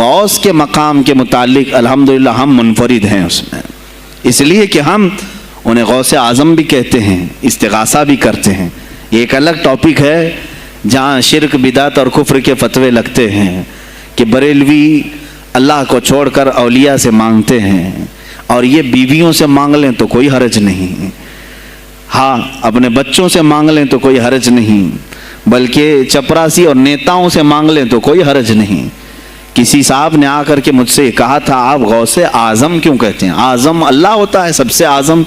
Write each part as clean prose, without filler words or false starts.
غوث کے مقام کے متعلق الحمدللہ ہم منفرد ہیں اس میں، اس لیے کہ ہم انہیں غوث اعظم بھی کہتے ہیں، استغاثہ بھی کرتے ہیں۔ یہ ایک الگ ٹاپک ہے جہاں شرک بدعت اور کفر کے فتوے لگتے ہیں کہ بریلوی اللہ کو چھوڑ کر اولیاء سے مانگتے ہیں، اور یہ بیویوں سے مانگ لیں تو کوئی حرج نہیں، ہاں اپنے بچوں سے مانگ لیں تو کوئی حرج نہیں، بلکہ چپراسی اور نیتاؤں سے مانگ لیں تو کوئی حرج نہیں۔ کسی صاحب نے آ کر کے مجھ سے کہا تھا آپ غوث اعظم کیوں کہتے ہیں؟ اعظم اللہ ہوتا ہے، سب سے اعظم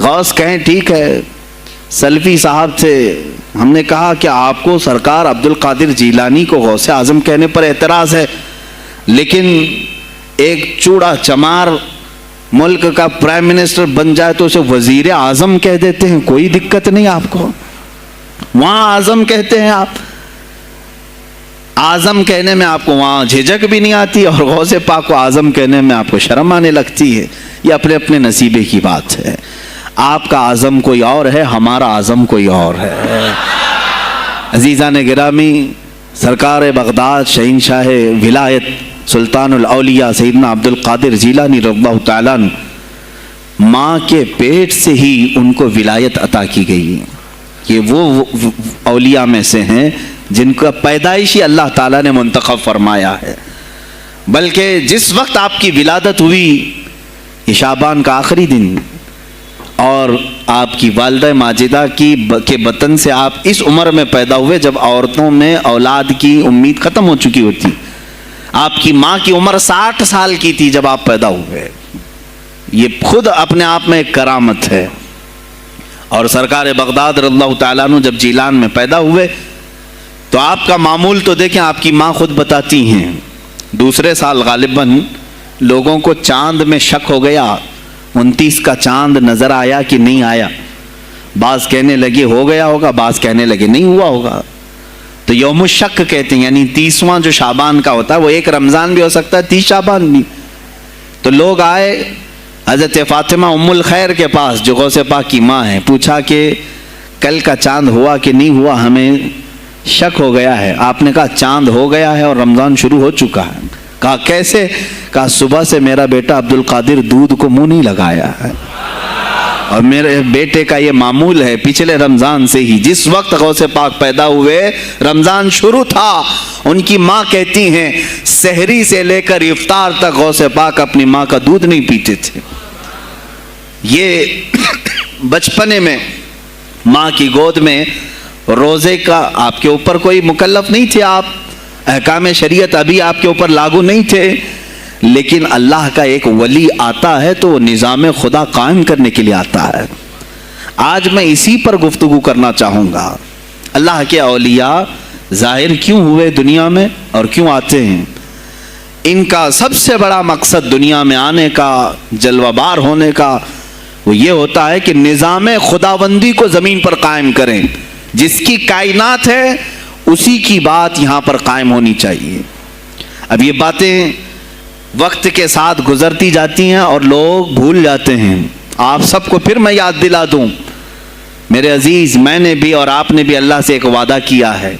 غوث کہیں ٹھیک ہے۔ سلفی صاحب تھے، ہم نے کہا کہ آپ کو سرکار عبد القادر جیلانی کو غوث اعظم کہنے پر اعتراض ہے، لیکن ایک چوڑا چمار ملک کا پرائم منسٹر بن جائے تو اسے وزیر اعظم کہہ دیتے ہیں، کوئی دقت نہیں آپ کو، وہاں اعظم کہتے ہیں آپ، اعظم کہنے میں آپ کو وہاں جھجک بھی نہیں آتی، اور غوث پاک کو اعظم کہنے میں آپ کو شرم آنے لگتی ہے۔ یہ اپنے اپنے نصیبے کی بات ہے، آپ کا اعظم کوئی اور ہے، ہمارا اعظم کوئی اور ہے۔ عزیزان گرامی، سرکار بغداد شہنشاہ ولایت سلطان الاولیاء سیدنا عبد القادر جیلانی رضی اللہ تعالیٰ عنہ، ماں کے پیٹ سے ہی ان کو ولایت عطا کی گئی۔ یہ وہ اولیاء میں سے ہیں جن کا پیدائشی اللہ تعالیٰ نے منتخب فرمایا ہے، بلکہ جس وقت آپ کی ولادت ہوئی یہ شعبان کا آخری دن، اور آپ کی والدہ ماجدہ کے بطن سے آپ اس عمر میں پیدا ہوئے جب عورتوں میں اولاد کی امید ختم ہو چکی ہوتی۔ آپ کی ماں کی عمر 60 سال کی تھی جب آپ پیدا ہوئے، یہ خود اپنے آپ میں ایک کرامت ہے۔ اور سرکار بغداد رضی اللہ تعالیٰ عنہ جب جیلان میں پیدا ہوئے تو آپ کا معمول تو دیکھیں، آپ کی ماں خود بتاتی ہیں، دوسرے سال غالباً لوگوں کو چاند میں شک ہو گیا، 29 کا چاند نظر آیا کہ نہیں آیا، بعض کہنے لگے ہو گیا ہوگا، بعض کہنے لگے نہیں ہوا ہوگا، تو یوم الشک کہتے ہیں، یعنی 30واں جو شعبان کا ہوتا ہے وہ ایک رمضان بھی ہو سکتا ہے، 30 شعبان بھی۔ تو لوگ آئے حضرت فاطمہ ام الخیر کے پاس جو غوث پاک کی ماں ہیں، پوچھا کہ کل کا چاند ہوا کہ نہیں ہوا، ہمیں شک ہو گیا ہے۔ آپ نے کہا چاند ہو گیا ہے اور رمضان شروع ہو چکا ہے۔ کہا کیسے؟ کہا صبح سے میرا بیٹا عبد القادر دودھ کو منہ نہیں لگایا ہے، اور میرے بیٹے کا یہ معمول ہے پچھلے رمضان سے ہی، جس وقت غوث پاک پیدا ہوئے رمضان شروع تھا۔ ان کی ماں کہتی ہیں سحری سے لے کر افطار تک غوث پاک اپنی ماں کا دودھ نہیں پیتے تھے۔ یہ بچپنے میں ماں کی گود میں روزے کا آپ کے اوپر کوئی مکلف نہیں تھے، آپ احکام شریعت ابھی آپ کے اوپر لاگو نہیں تھے، لیکن اللہ کا ایک ولی آتا ہے تو وہ نظام خدا قائم کرنے کے لیے آتا ہے۔ آج میں اسی پر گفتگو کرنا چاہوں گا، اللہ کے اولیاء ظاہر کیوں ہوئے دنیا میں اور کیوں آتے ہیں؟ ان کا سب سے بڑا مقصد دنیا میں آنے کا، جلوہ بار ہونے کا، وہ یہ ہوتا ہے کہ نظام خداوندی کو زمین پر قائم کریں، جس کی کائنات ہے اسی کی بات یہاں پر قائم ہونی چاہیے۔ اب یہ باتیں وقت کے ساتھ گزرتی جاتی ہیں اور لوگ بھول جاتے ہیں۔ آپ سب کو پھر میں یاد دلا دوں، میرے عزیز، میں نے بھی اور آپ نے بھی اللہ سے ایک وعدہ کیا ہے،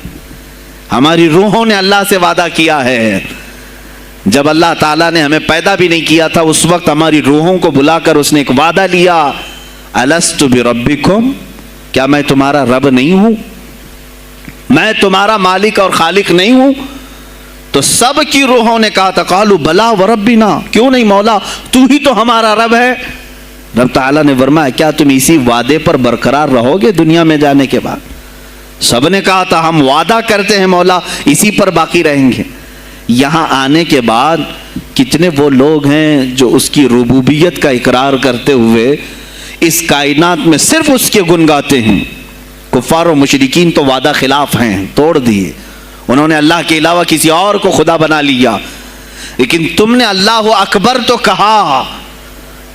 ہماری روحوں نے اللہ سے وعدہ کیا ہے۔ جب اللہ تعالیٰ نے ہمیں پیدا بھی نہیں کیا تھا اس وقت ہماری روحوں کو بلا کر اس نے ایک وعدہ لیا، الست بربکم، کیا میں تمہارا رب نہیں ہوں؟ میں تمہارا مالک اور خالق نہیں ہوں؟ تو سب کی روحوں نے کہا تھا قالوا بلا وربنا، کیوں نہیں مولا، تو ہی تو ہمارا رب ہے۔ رب تعالیٰ نے فرمایا کیا تم اسی وعدے پر برقرار رہو گے دنیا میں جانے کے بعد؟ سب نے کہا تھا ہم وعدہ کرتے ہیں مولا اسی پر باقی رہیں گے۔ یہاں آنے کے بعد کتنے وہ لوگ ہیں جو اس کی ربوبیت کا اقرار کرتے ہوئے اس کائنات میں صرف اس کے گن گاتے ہیں۔ کفار و مشرکین تو وعدہ خلاف ہیں، توڑ دیے، انہوں نے اللہ کے علاوہ کسی اور کو خدا بنا لیا، لیکن تم نے اللہ اکبر تو کہا،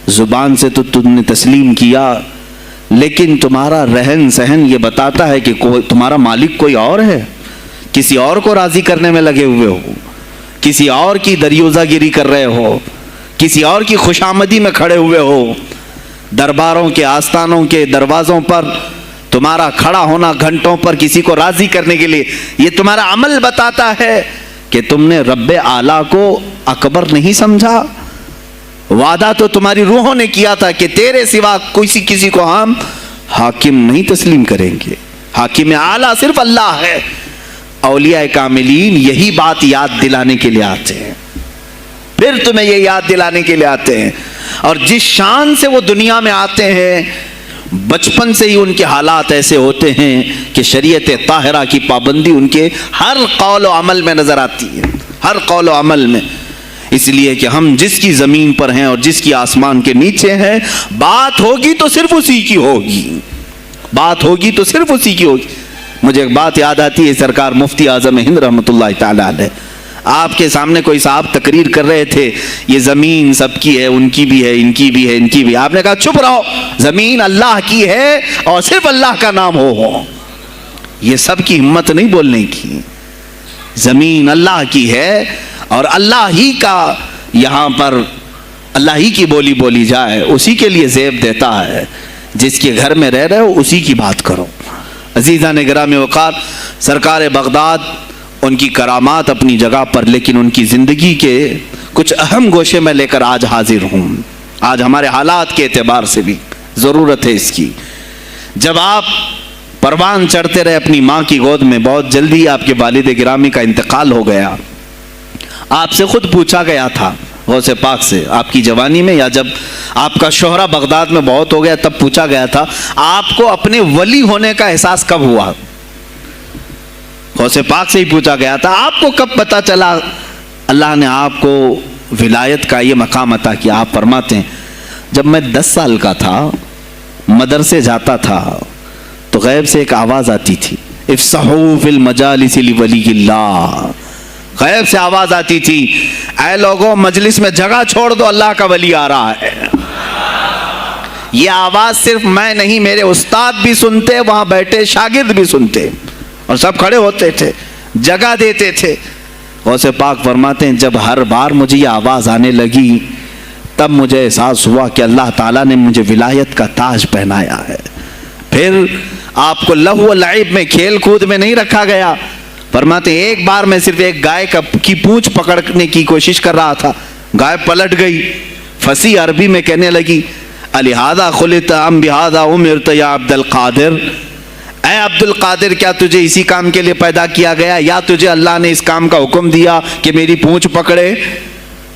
زبان سے تو تم نے تسلیم کیا، لیکن تمہارا رہن سہن یہ بتاتا ہے کہ تمہارا مالک کوئی اور ہے، کسی اور کو راضی کرنے میں لگے ہوئے ہو، کسی اور کی دریوزہ گیری کر رہے ہو، کسی اور کی خوشامدی میں کھڑے ہوئے ہو، درباروں کے آستانوں کے دروازوں پر تمہارا کھڑا ہونا گھنٹوں پر کسی کو راضی کرنے کے لیے، یہ تمہارا عمل بتاتا ہے کہ تم نے رب اعلیٰ کو اکبر نہیں سمجھا؟ وعدہ تو تمہاری روحوں نے کیا تھا کہ تیرے سوا کسی کو ہم حاکم نہیں تسلیم کریں گے، حاکم اعلیٰ صرف اللہ ہے۔ اولیاء کاملین یہی بات یاد دلانے کے لیے آتے ہیں، پھر تمہیں یہ یاد دلانے کے لیے آتے ہیں، اور جس شان سے وہ دنیا میں آتے ہیں بچپن سے ہی ان کے حالات ایسے ہوتے ہیں کہ شریعت طاہرہ کی پابندی ان کے ہر قول و عمل میں نظر آتی ہے، ہر قول و عمل میں۔ اس لیے کہ ہم جس کی زمین پر ہیں اور جس کی آسمان کے نیچے ہیں، بات ہوگی تو صرف اسی کی ہوگی، بات ہوگی تو صرف اسی کی ہوگی۔ مجھے ایک بات یاد آتی ہے، سرکار مفتی اعظم ہند رحمۃ اللہ تعالی علیہ، آپ کے سامنے کوئی صاحب تقریر کر رہے تھے، یہ زمین سب کی ہے، ان کی بھی ہے، ان کی بھی ہے، ان کی بھی ہے۔ آپ نے کہا چپ رہو، زمین اللہ کی ہے اور صرف اللہ کا نام ہو۔ یہ سب کی ہمت نہیں بولنے کی، زمین اللہ کی ہے اور اللہ ہی کا، یہاں پر اللہ ہی کی بولی بولی جائے، اسی کے لیے زیب دیتا ہے۔ جس کے گھر میں رہ رہے ہو اسی کی بات کرو۔ عزیزان گرامی وقار، سرکار بغداد، ان کی کرامات اپنی جگہ پر، لیکن ان کی زندگی کے کچھ اہم گوشے میں لے کر آج حاضر ہوں۔ آج ہمارے حالات کے اعتبار سے بھی ضرورت ہے اس کی۔ جب آپ پروان چڑھتے رہے اپنی ماں کی گود میں، بہت جلدی آپ کے والد گرامی کا انتقال ہو گیا۔ آپ سے خود پوچھا گیا تھا غوث پاک سے، آپ کی جوانی میں یا جب آپ کا شہرہ بغداد میں بہت ہو گیا تب پوچھا گیا تھا، آپ کو اپنے ولی ہونے کا احساس کب ہوا؟ غوث پاک سے ہی پوچھا گیا تھا، آپ کو کب پتا چلا اللہ نے آپ کو ولایت کا یہ مقام عطا کیا؟ آپ فرماتے ہیں جب میں 10 سال کا تھا، مدرسے جاتا تھا تو غیب سے ایک آواز آتی تھی، افصحوا فی المجالس لولی اللہ۔ غیب سے آواز آتی تھی، اے لوگوں مجلس میں جگہ چھوڑ دو، اللہ کا ولی آ رہا ہے۔ یہ آواز صرف میں نہیں، میرے استاد بھی سنتے، وہاں بیٹھے شاگرد بھی سنتے، اور سب کھڑے ہوتے تھے، جگہ دیتے تھے۔ غوث پاک فرماتے ہیں جب ہر بار مجھے یہ آواز آنے لگی تب مجھے احساس ہوا کہ اللہ تعالیٰ نے مجھے ولایت کا تاج پہنایا ہے۔ پھر آپ کو لہو و لعب میں، کھیل کود میں نہیں رکھا گیا۔ فرماتے ہیں ایک بار میں صرف ایک گائے کی پونچھ پکڑنے کی کوشش کر رہا تھا، گائے پلٹ گئی، فصیح عربی میں کہنے لگی الہذا خلقت ام بہذا امرت یا عبد القادر، اے عبد القادر کیا تجھے اسی کام کے لیے پیدا کیا گیا یا تجھے اللہ نے اس کام کا حکم دیا کہ میری پونچھ پکڑے؟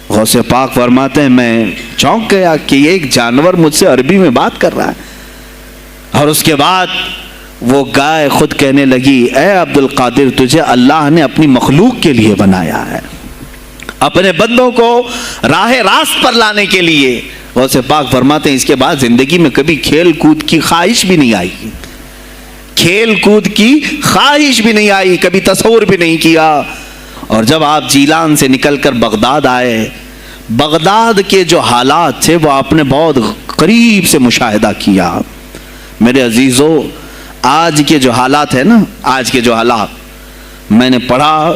غوث پاک فرماتے ہیں میں چونک گیا کہ یہ ایک جانور مجھ سے عربی میں بات کر رہا ہے۔ اور اس کے بعد وہ گائے خود کہنے لگی اے عبد القادر تجھے اللہ نے اپنی مخلوق کے لیے بنایا ہے، اپنے بندوں کو راہ راست پر لانے کے لیے۔ غوث پاک فرماتے ہیں اس کے بعد زندگی میں کبھی کھیل کود کی خواہش بھی نہیں آئی، کھیل کود کی خواہش بھی نہیں آئی، کبھی تصور بھی نہیں کیا۔ اور جب آپ جیلان سے نکل کر بغداد آئے، بغداد کے جو حالات تھے وہ آپ نے بہت قریب سے مشاہدہ کیا۔ میرے عزیزو، آج کے جو حالات ہیں نا، آج کے جو حالات میں نے پڑھا،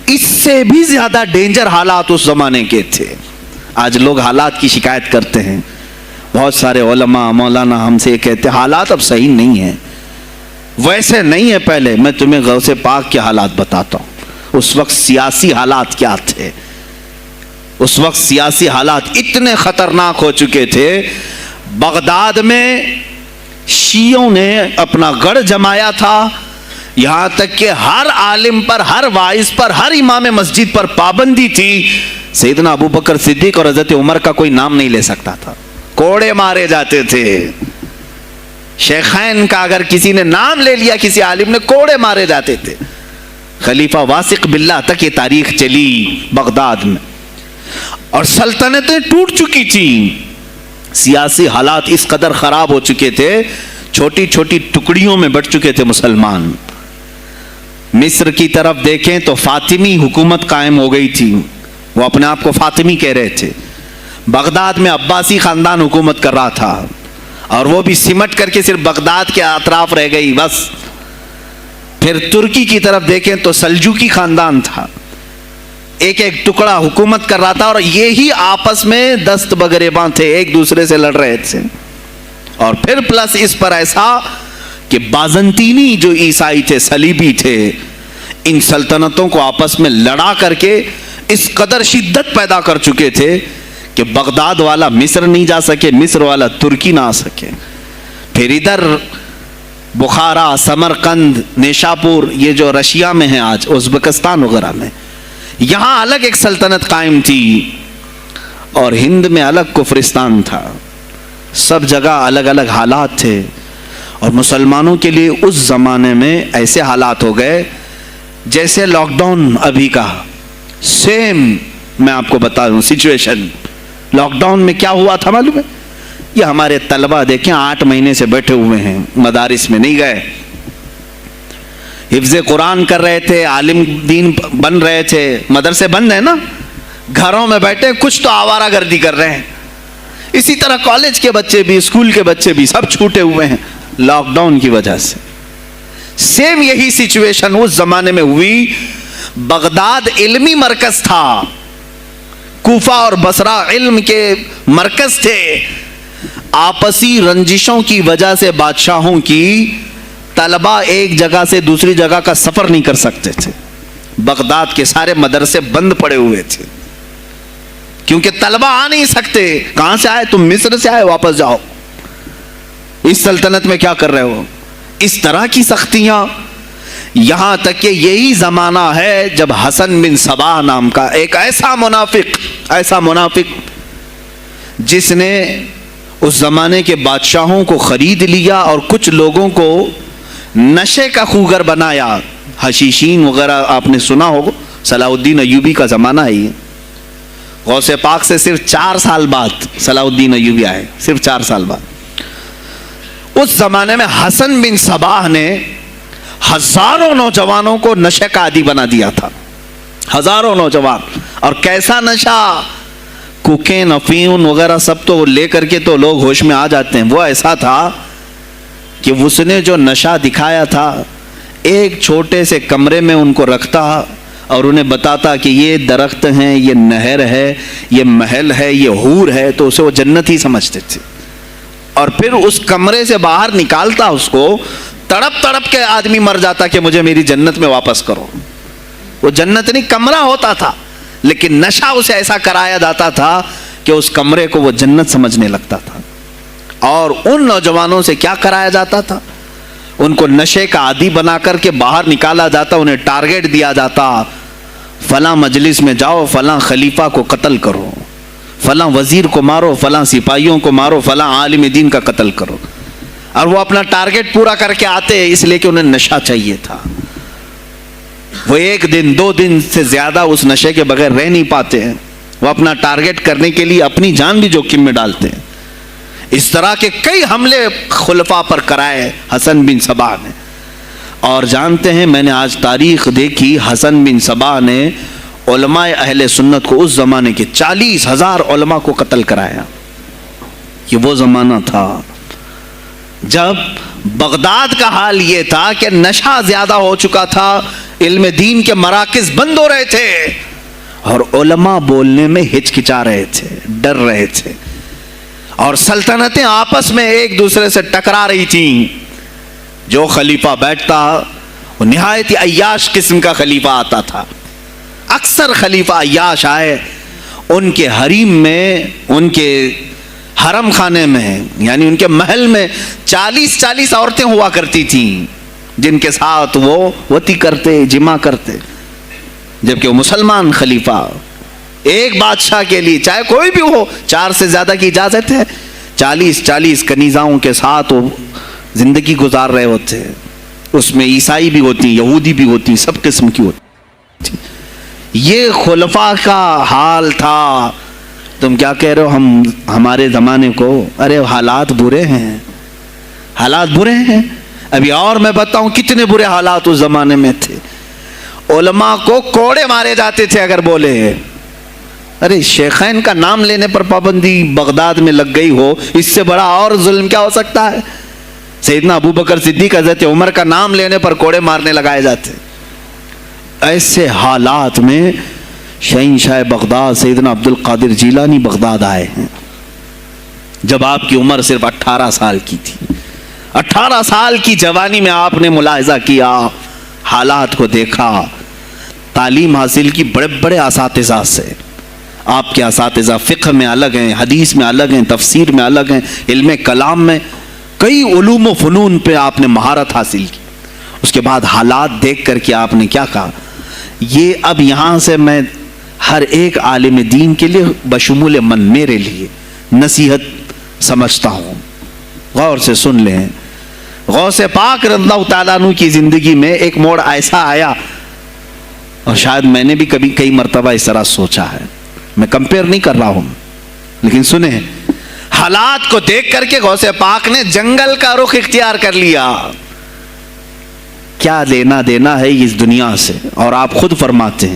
اس سے بھی زیادہ ڈینجر حالات اس زمانے کے تھے۔ آج لوگ حالات کی شکایت کرتے ہیں، بہت سارے علماء مولانا ہم سے یہ کہتے ہیں حالات اب صحیح نہیں ہیں، ویسے نہیں ہے پہلے۔ میں تمہیں غوث پاک کے حالات بتاتا ہوں، اس وقت سیاسی حالات کیا تھے۔ اس وقت سیاسی حالات اتنے خطرناک ہو چکے تھے، بغداد میں شیعوں نے اپنا گڑھ جمایا تھا، یہاں تک کہ ہر عالم پر، ہر واعظ پر، ہر امام مسجد پر پابندی تھی، سیدنا ابو بکر صدیق اور حضرت عمر کا کوئی نام نہیں لے سکتا تھا، کوڑے مارے جاتے تھے۔ شیخین کا اگر کسی نے نام لے لیا کسی عالم نے، کوڑے مارے جاتے تھے۔ خلیفہ واثق باللہ تک یہ تاریخ چلی بغداد میں، اور سلطنتیں ٹوٹ چکی تھیں، سیاسی حالات اس قدر خراب ہو چکے تھے، چھوٹی چھوٹی ٹکڑیوں میں بٹ چکے تھے مسلمان۔ مصر کی طرف دیکھیں تو فاطمی حکومت قائم ہو گئی تھی، وہ اپنے آپ کو فاطمی کہہ رہے تھے۔ بغداد میں عباسی خاندان حکومت کر رہا تھا، اور وہ بھی سمٹ کر کے صرف بغداد کے اطراف رہ گئی بس۔ پھر ترکی کی طرف دیکھیں تو سلجوکی خاندان تھا، ایک ایک ٹکڑا حکومت کر رہا تھا، اور یہی آپس میں دست بگریباں تھے، ایک دوسرے سے لڑ رہے تھے۔ اور پھر پلس اس پر ایسا کہ بازنطینی جو عیسائی تھے، صلیبی تھے، ان سلطنتوں کو آپس میں لڑا کر کے اس قدر شدت پیدا کر چکے تھے کہ بغداد والا مصر نہیں جا سکے، مصر والا ترکی نہ آ سکے. پھر ادھر بخارا، سمرقند، نیشاپور، یہ جو رشیا میں ہیں آج، ازبکستان وغیرہ میں، یہاں الگ ایک سلطنت قائم تھی اور ہند میں الگ کفرستان تھا. سب جگہ الگ الگ حالات تھے. اور مسلمانوں کے لیے اس زمانے میں ایسے حالات ہو گئے جیسے لاک ڈاؤن ابھی کا سیم. میں آپ کو بتا دوں سچویشن لاک ڈاؤن میں کیا ہوا تھا معلوم ہے؟ یہ ہمارے طلبہ دیکھیں 8 مہینے سے بیٹھے ہوئے ہیں، مدارس میں نہیں گئے، حفظ قرآن کر رہے تھے، عالم دین بن رہے تھے، مدرسے بند ہیں نا، گھروں میں بیٹھے کچھ تو آوارہ گردی کر رہے ہیں. اسی طرح کالج کے بچے بھی، اسکول کے بچے بھی سب چھوٹے ہوئے ہیں لاک ڈاؤن کی وجہ سے. سیم یہی سچویشن اس زمانے میں ہوئی. بغداد علمی مرکز تھا، کوفہ اور بصرہ علم کے مرکز تھے. آپسی رنجشوں کی وجہ سے بادشاہوں کی طلبہ ایک جگہ سے دوسری جگہ کا سفر نہیں کر سکتے تھے. بغداد کے سارے مدرسے بند پڑے ہوئے تھے کیونکہ طلبہ آ نہیں سکتے. کہاں سے آئے تم؟ مصر سے آئے، واپس جاؤ. اس سلطنت میں کیا کر رہے ہو؟ اس طرح کی سختیاں. یہاں تک کہ یہی زمانہ ہے جب حسن بن صباح نام کا ایک ایسا منافق جس نے اس زمانے کے بادشاہوں کو خرید لیا اور کچھ لوگوں کو نشے کا خوگر بنایا. حشیشین وغیرہ آپ نے سنا ہوگا، صلاح الدین ایوبی کا زمانہ ہے یہ. غوث پاک سے صرف 4 سال بعد صلاح الدین ایوبی آئے، صرف 4 سال بعد. اس زمانے میں حسن بن صباح نے ہزاروں نوجوانوں کو نشے کا عادی بنا دیا تھا. ہزاروں نوجوان. اور کیسا نشہ؟ کوکین، افیون وغیرہ سب تو لے کر کے تو لوگ ہوش میں آ جاتے ہیں. وہ ایسا تھا کہ اس نے جو نشہ دکھایا تھا، ایک چھوٹے سے کمرے میں ان کو رکھتا اور انہیں بتاتا کہ یہ درخت ہیں، یہ نہر ہے، یہ محل ہے، یہ حور ہے، تو اسے وہ جنت ہی سمجھتے تھے. اور پھر اس کمرے سے باہر نکالتا اس کو، تڑپ تڑپ کے آدمی مر جاتا کہ مجھے میری جنت میں واپس کرو. وہ جنت نہیں، کمرہ ہوتا تھا، لیکن نشہ اسے ایسا کرایا جاتا تھا کہ اس کمرے کو وہ جنت سمجھنے لگتا تھا. اور ان نوجوانوں سے کیا کرایا جاتا تھا؟ ان کو نشے کا عادی بنا کر کے باہر نکالا جاتا، انہیں ٹارگیٹ دیا جاتا، فلاں مجلس میں جاؤ، فلاں خلیفہ کو قتل کرو، فلاں وزیر کو مارو، فلاں سپاہیوں کو مارو، فلاں عالم دین کا قتل کرو. اور وہ اپنا ٹارگیٹ پورا کر کے آتے اس لیے کہ انہیں نشہ چاہیے تھا. وہ 1 دن 2 دن سے زیادہ اس نشے کے بغیر رہ نہیں پاتے ہیں. وہ اپنا ٹارگیٹ کرنے کے لیے اپنی جان بھی جوخم میں ڈالتے ہیں. اس طرح کے کئی حملے خلفاء پر کرائے حسن بن صباح نے. اور جانتے ہیں، میں نے آج تاریخ دیکھی، حسن بن صباح نے علماء اہل سنت کو اس زمانے کے 40,000 علماء کو قتل کرایا. یہ وہ زمانہ تھا جب بغداد کا حال یہ تھا کہ نشہ زیادہ ہو چکا تھا، علم دین کے مراکز بند ہو رہے تھے اور علماء بولنے میں ہچکچا رہے تھے، ڈر رہے تھے. اور سلطنتیں آپس میں ایک دوسرے سے ٹکرا رہی تھیں. جو خلیفہ بیٹھتا وہ نہایت عیاش قسم کا خلیفہ آتا تھا. اکثر خلیفہ عیاش آئے، ان کے حریم میں، ان کے حرم خانے میں، یعنی ان کے محل میں 40 عورتیں ہوا کرتی تھیں جن کے ساتھ وہ وطی کرتے، جمع کرتے. جبکہ وہ مسلمان خلیفہ ایک بادشاہ کے لیے چاہے کوئی بھی ہو 4 سے زیادہ کی اجازت ہے. 40 کنیزاؤں کے ساتھ وہ زندگی گزار رہے ہوتے. اس میں عیسائی بھی ہوتی، یہودی بھی ہوتی، سب قسم کی ہوتی. یہ خلفاء کا حال تھا. تم کیا کہہ رہے ہو ہمارے زمانے کو؟ ارے حالات برے ہیں، حالات برے ہیں. ابھی اور میں بتاؤں کتنے برے حالات اس زمانے میں تھے. علماء کو کوڑے مارے جاتے تھے اگر بولے. ارے شیخین کا نام لینے پر پابندی بغداد میں لگ گئی ہو، اس سے بڑا اور ظلم کیا ہو سکتا ہے؟ سیدنا ابو بکر صدیق، حضرت عمر کا نام لینے پر کوڑے مارنے لگائے جاتے. ایسے حالات میں شہنشاہ بغداد سیدنا عبد القادر جیلانی بغداد آئے ہیں جب آپ کی عمر صرف 18 سال کی تھی. 18 سال کی جوانی میں آپ نے ملاحظہ کیا حالات کو دیکھا، تعلیم حاصل کی بڑے بڑے اساتذہ سے. آپ کے اساتذہ فقہ میں الگ ہیں، حدیث میں الگ ہیں، تفسیر میں الگ ہیں، علم کلام میں، کئی علوم و فنون پہ آپ نے مہارت حاصل کی. اس کے بعد حالات دیکھ کر کے آپ نے کیا کہا، یہ اب یہاں سے میں ہر ایک عالم دین کے لیے بشمول من میرے لیے نصیحت سمجھتا ہوں. غور سے سن لیں. غوث پاک رضی اللہ تعالیٰ عنہ کی زندگی میں ایک موڑ ایسا آیا، اور شاید میں نے بھی کبھی کئی مرتبہ اس طرح سوچا ہے، میں کمپیئر نہیں کر رہا ہوں، لیکن سنیں، حالات کو دیکھ کر کے غوث پاک نے جنگل کا رخ اختیار کر لیا. کیا لینا دینا ہے اس دنیا سے؟ اور آپ خود فرماتے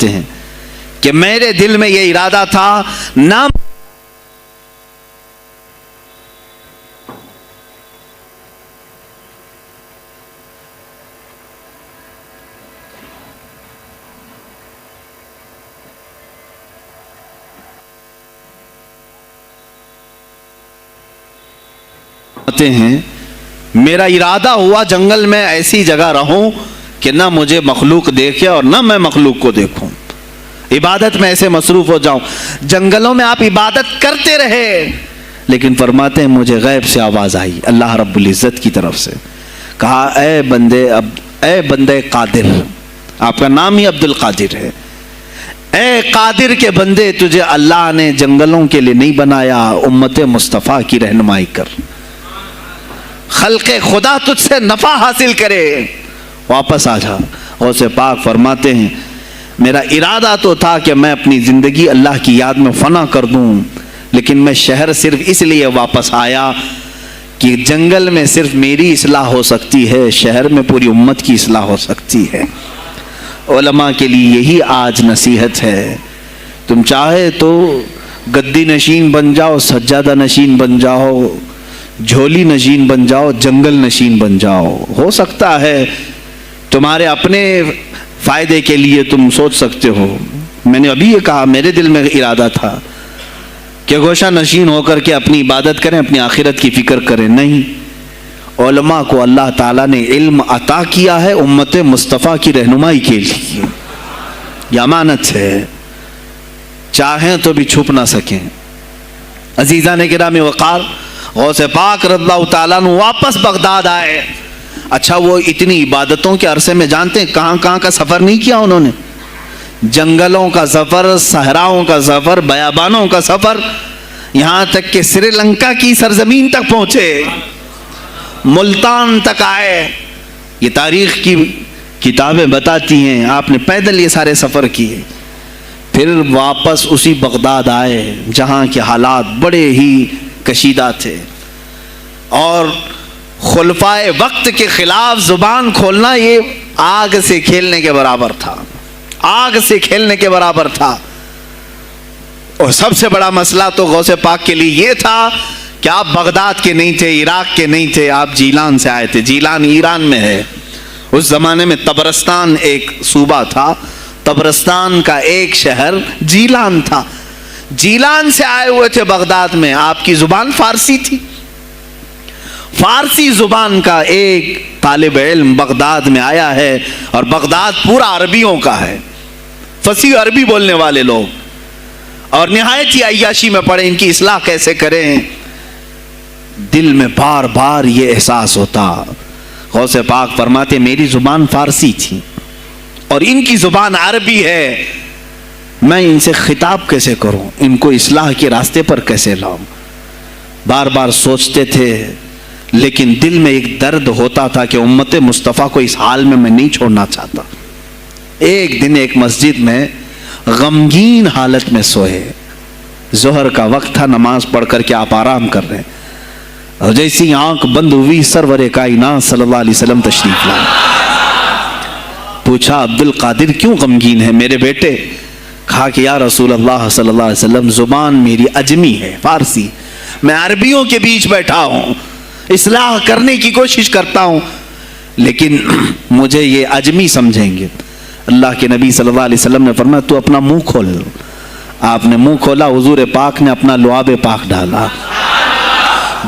ہیں کہ میرے دل میں یہ ارادہ تھا، نہ ہیں، میرا ارادہ ہوا جنگل میں ایسی جگہ رہوں کہ نہ مجھے مخلوق دیکھے اور نہ میں مخلوق کو دیکھوں، عبادت میں ایسے مصروف ہو جاؤں. جنگلوں میں آپ عبادت کرتے رہے، لیکن فرماتے ہیں مجھے غیب سے آواز آئی اللہ رب العزت کی طرف سے، کہا اے بندے قادر، آپ کا نام ہی عبد القادر ہے، اے قادر کے بندے، تجھے اللہ نے جنگلوں کے لیے نہیں بنایا، امت مصطفیٰ کی رہنمائی کر، خلق خدا تجھ سے نفع حاصل کرے، واپس آ جا. غوث پاک فرماتے ہیں میرا ارادہ تو تھا کہ میں اپنی زندگی اللہ کی یاد میں فنا کر دوں، لیکن میں شہر صرف اس لیے واپس آیا کہ جنگل میں صرف میری اصلاح ہو سکتی ہے، شہر میں پوری امت کی اصلاح ہو سکتی ہے. علماء کے لیے یہی آج نصیحت ہے، تم چاہے تو گدی نشین بن جاؤ، سجادہ نشین بن جاؤ، جھولی نشین بن جاؤ، جنگل نشین بن جاؤ، ہو سکتا ہے تمہارے اپنے فائدے کے لیے تم سوچ سکتے ہو. میں نے ابھی یہ کہا، میرے دل میں ارادہ تھا کہ گوشہ نشین ہو کر کے اپنی عبادت کریں، اپنی آخرت کی فکر کریں. نہیں، علماء کو اللہ تعالیٰ نے علم عطا کیا ہے امت مصطفیٰ کی رہنمائی کے لیے، یہ امانت ہے، چاہیں تو بھی چھپ نہ سکیں. عزیزان گرامی وقار، غوث پاک رضی اللہ تعالیٰ عنہ واپس بغداد آئے. اچھا، وہ اتنی عبادتوں کے عرصے میں جانتے ہیں کہاں کہاں کا سفر نہیں کیا انہوں نے؟ جنگلوں کا سفر، صحراؤں کا سفر، بیابانوں کا سفر، یہاں تک کہ سری لنکا کی سرزمین تک پہنچے، ملتان تک آئے. یہ تاریخ کی کتابیں بتاتی ہیں آپ نے پیدل یہ سارے سفر کیے. پھر واپس اسی بغداد آئے جہاں کے حالات بڑے ہی کشیدہ تھے، اور خلفائے وقت کے خلاف زبان کھولنا یہ آگ سے کھیلنے کے برابر تھا، آگ سے کھیلنے کے برابر تھا. اور سب سے بڑا مسئلہ تو غوث پاک کے لیے یہ تھا کہ آپ بغداد کے نہیں تھے، عراق کے نہیں تھے، آپ جیلان سے آئے تھے. جیلان ایران میں ہے. اس زمانے میں طبرستان ایک صوبہ تھا، طبرستان کا ایک شہر جیلان تھا. جیلان سے آئے ہوئے تھے بغداد میں. آپ کی زبان فارسی تھی. فارسی زبان کا ایک طالب علم بغداد میں آیا ہے، اور بغداد پورا عربیوں کا ہے، فصیح عربی بولنے والے لوگ، اور نہایت ہی عیاشی میں پڑے، ان کی اصلاح کیسے کریں. دل میں بار بار یہ احساس ہوتا. غوث پاک فرماتے میری زبان فارسی تھی اور ان کی زبان عربی ہے، میں ان سے خطاب کیسے کروں، ان کو اصلاح کے راستے پر کیسے لاؤں. بار بار سوچتے تھے، لیکن دل میں ایک درد ہوتا تھا کہ امت مصطفیٰ کو اس حال میں میں نہیں چھوڑنا چاہتا. ایک دن ایک مسجد میں غمگین حالت میں سوئے، ظہر کا وقت تھا، نماز پڑھ کر کے آپ آرام کر رہے ہیں، اور جیسی آنکھ بند ہوئی سرور کائنات صلی اللہ علیہ وسلم تشریف لائے. پوچھا عبد القادر کیوں غمگین ہے میرے بیٹے؟ کہا کہ یا رسول اللہ صلی اللہ علیہ وسلم، زبان میری عجمی ہے، فارسی، میں عربیوں کے بیچ بیٹھا ہوں، اصلاح کرنے کی کوشش کرتا ہوں، لیکن مجھے یہ عجمی سمجھیں گے. اللہ کے نبی صلی اللہ علیہ وسلم نے فرمایا تو اپنا منہ کھول. آپ نے منہ کھولا، حضور پاک نے اپنا لعاب پاک ڈالا.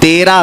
13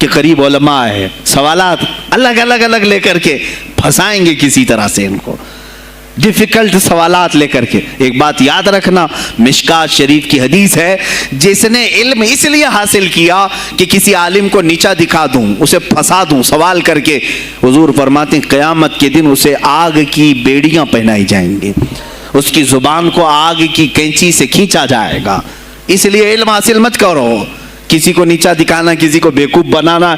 کے قریب علماء ہے، سوالات الگ الگ لے کر کے پھنسائیں گے کسی طرح سے ان کو، ڈیفیکلٹ سوالات لے کر کے۔ ایک بات یاد رکھنا، مشکات شریف کی حدیث ہے، جس نے علم اس لیے حاصل کیا کہ کسی عالم کو نیچا دکھا دوں، اسے پھنسا دوں سوال کر کے، حضور فرماتے ہیں قیامت کے دن اسے آگ کی بیڑیاں پہنائی جائیں گی، اس کی زبان کو آگ کی کینچی سے کھینچا جائے گا۔ اس لیے علم حاصل مت کرو، کسی کو نیچا دکھانا، کسی کو بیوقوف بنانا۔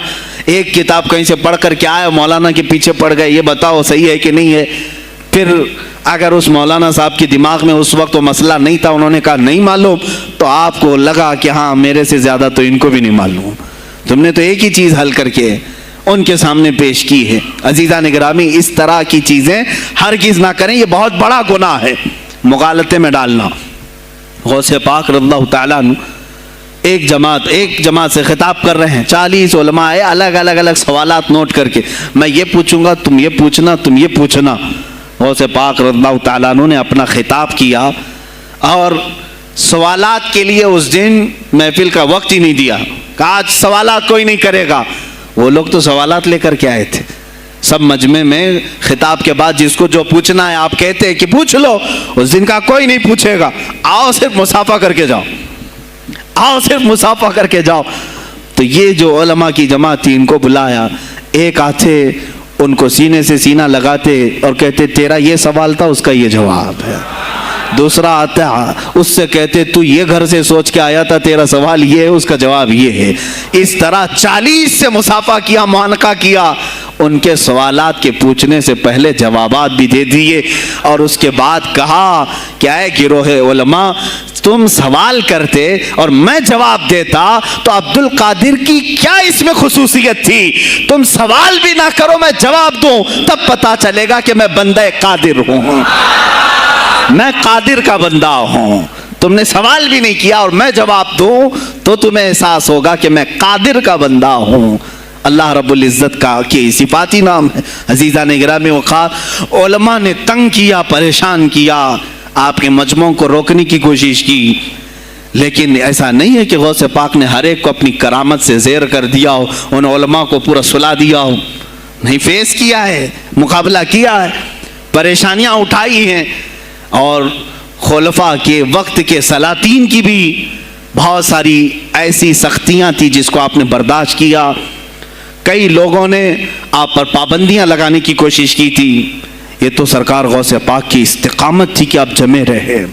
ایک کتاب کہیں سے پڑھ کر کے آئے، مولانا کے پیچھے پڑ گئے، یہ بتاؤ صحیح ہے کہ نہیں ہے۔ پھر اگر اس مولانا صاحب کے دماغ میں اس وقت وہ مسئلہ نہیں تھا، انہوں نے کہا نہیں معلوم، تو آپ کو لگا کہ ہاں میرے سے زیادہ تو ان کو بھی نہیں معلوم، تم نے تو ایک ہی چیز حل کر کے ان کے سامنے پیش کی ہے۔ عزیزان گرامی، اس طرح کی چیزیں ہرگز نہ کریں، یہ بہت بڑا گناہ ہے مغالطے میں ڈالنا۔ غوث پاک رضی اللہ تعالیٰ عنہ ایک جماعت سے خطاب کر رہے ہیں، 40 علماء آئے، الگ الگ سوالات نوٹ کر کے، میں یہ پوچھوں گا، تم یہ پوچھنا، تم یہ پوچھنا۔ غوث پاک رضی اللہ تعالیٰ عنہ نے اپنا خطاب کیا اور سوالات کے لیے اس دن محفل کا وقت ہی نہیں دیا، کہا آج سوالات کوئی نہیں کرے گا۔ وہ لوگ تو سوالات لے کر کے آئے تھے، سب مجمع میں خطاب کے بعد جس کو جو پوچھنا ہے آپ کہتے ہیں کہ پوچھ لو، اس دن کا کوئی نہیں پوچھے گا، آؤ صرف مصافحہ کر کے جاؤ، آؤ صرف مصافحہ کر کے جاؤ۔ تو یہ جو علماء کی جماعت تھی، ان کو بلایا، ایک آتے ان کو سینے سے سینہ لگاتے اور کہتے تیرا یہ سوال تھا، اس کا یہ جواب ہے۔ دوسرا آتا اس سے کہتے تو یہ گھر سے سوچ کے آیا تھا، تیرا سوال یہ ہے، اس کا جواب یہ ہے۔ اس طرح 40 سے مصافحہ کیا، معانقہ کیا، ان کے سوالات کے پوچھنے سے پہلے جوابات بھی دے دیے، اور اس کے بعد کہا کیا ہے گروہ علماء، تم سوال کرتے اور میں جواب دیتا تو عبد القادر کی کیا اس میں خصوصیت تھی؟ تم سوال بھی نہ کرو، میں جواب دوں، تب پتا چلے گا کہ میں بندہ قادر ہوں، میں قادر کا بندہ ہوں۔ تم نے سوال بھی نہیں کیا اور میں جواب دوں تو تمہیں احساس ہوگا کہ میں قادر کا بندہ ہوں۔ اللہ رب العزت کا کی صفاتی نام ہے۔ عزیزان گرامی وقار، علماء نے تنگ کیا، پریشان کیا، آپ کے مجموعوں کو روکنے کی کوشش کی، لیکن ایسا نہیں ہے کہ غوث پاک نے ہر ایک کو اپنی کرامت سے زیر کر دیا ہو، ان علماء کو پورا سلا دیا ہو، نہیں، فیس کیا ہے، مقابلہ کیا ہے، پریشانیاں اٹھائی ہیں، اور خلفاء کے وقت کے سلاطین کی بھی بہت ساری ایسی سختیاں تھی جس کو آپ نے برداشت کیا۔ کئی لوگوں نے آپ پر پابندیاں لگانے کی کوشش کی تھی، یہ تو سرکار غوث پاک کی استقامت تھی کہ آپ جمے رہے۔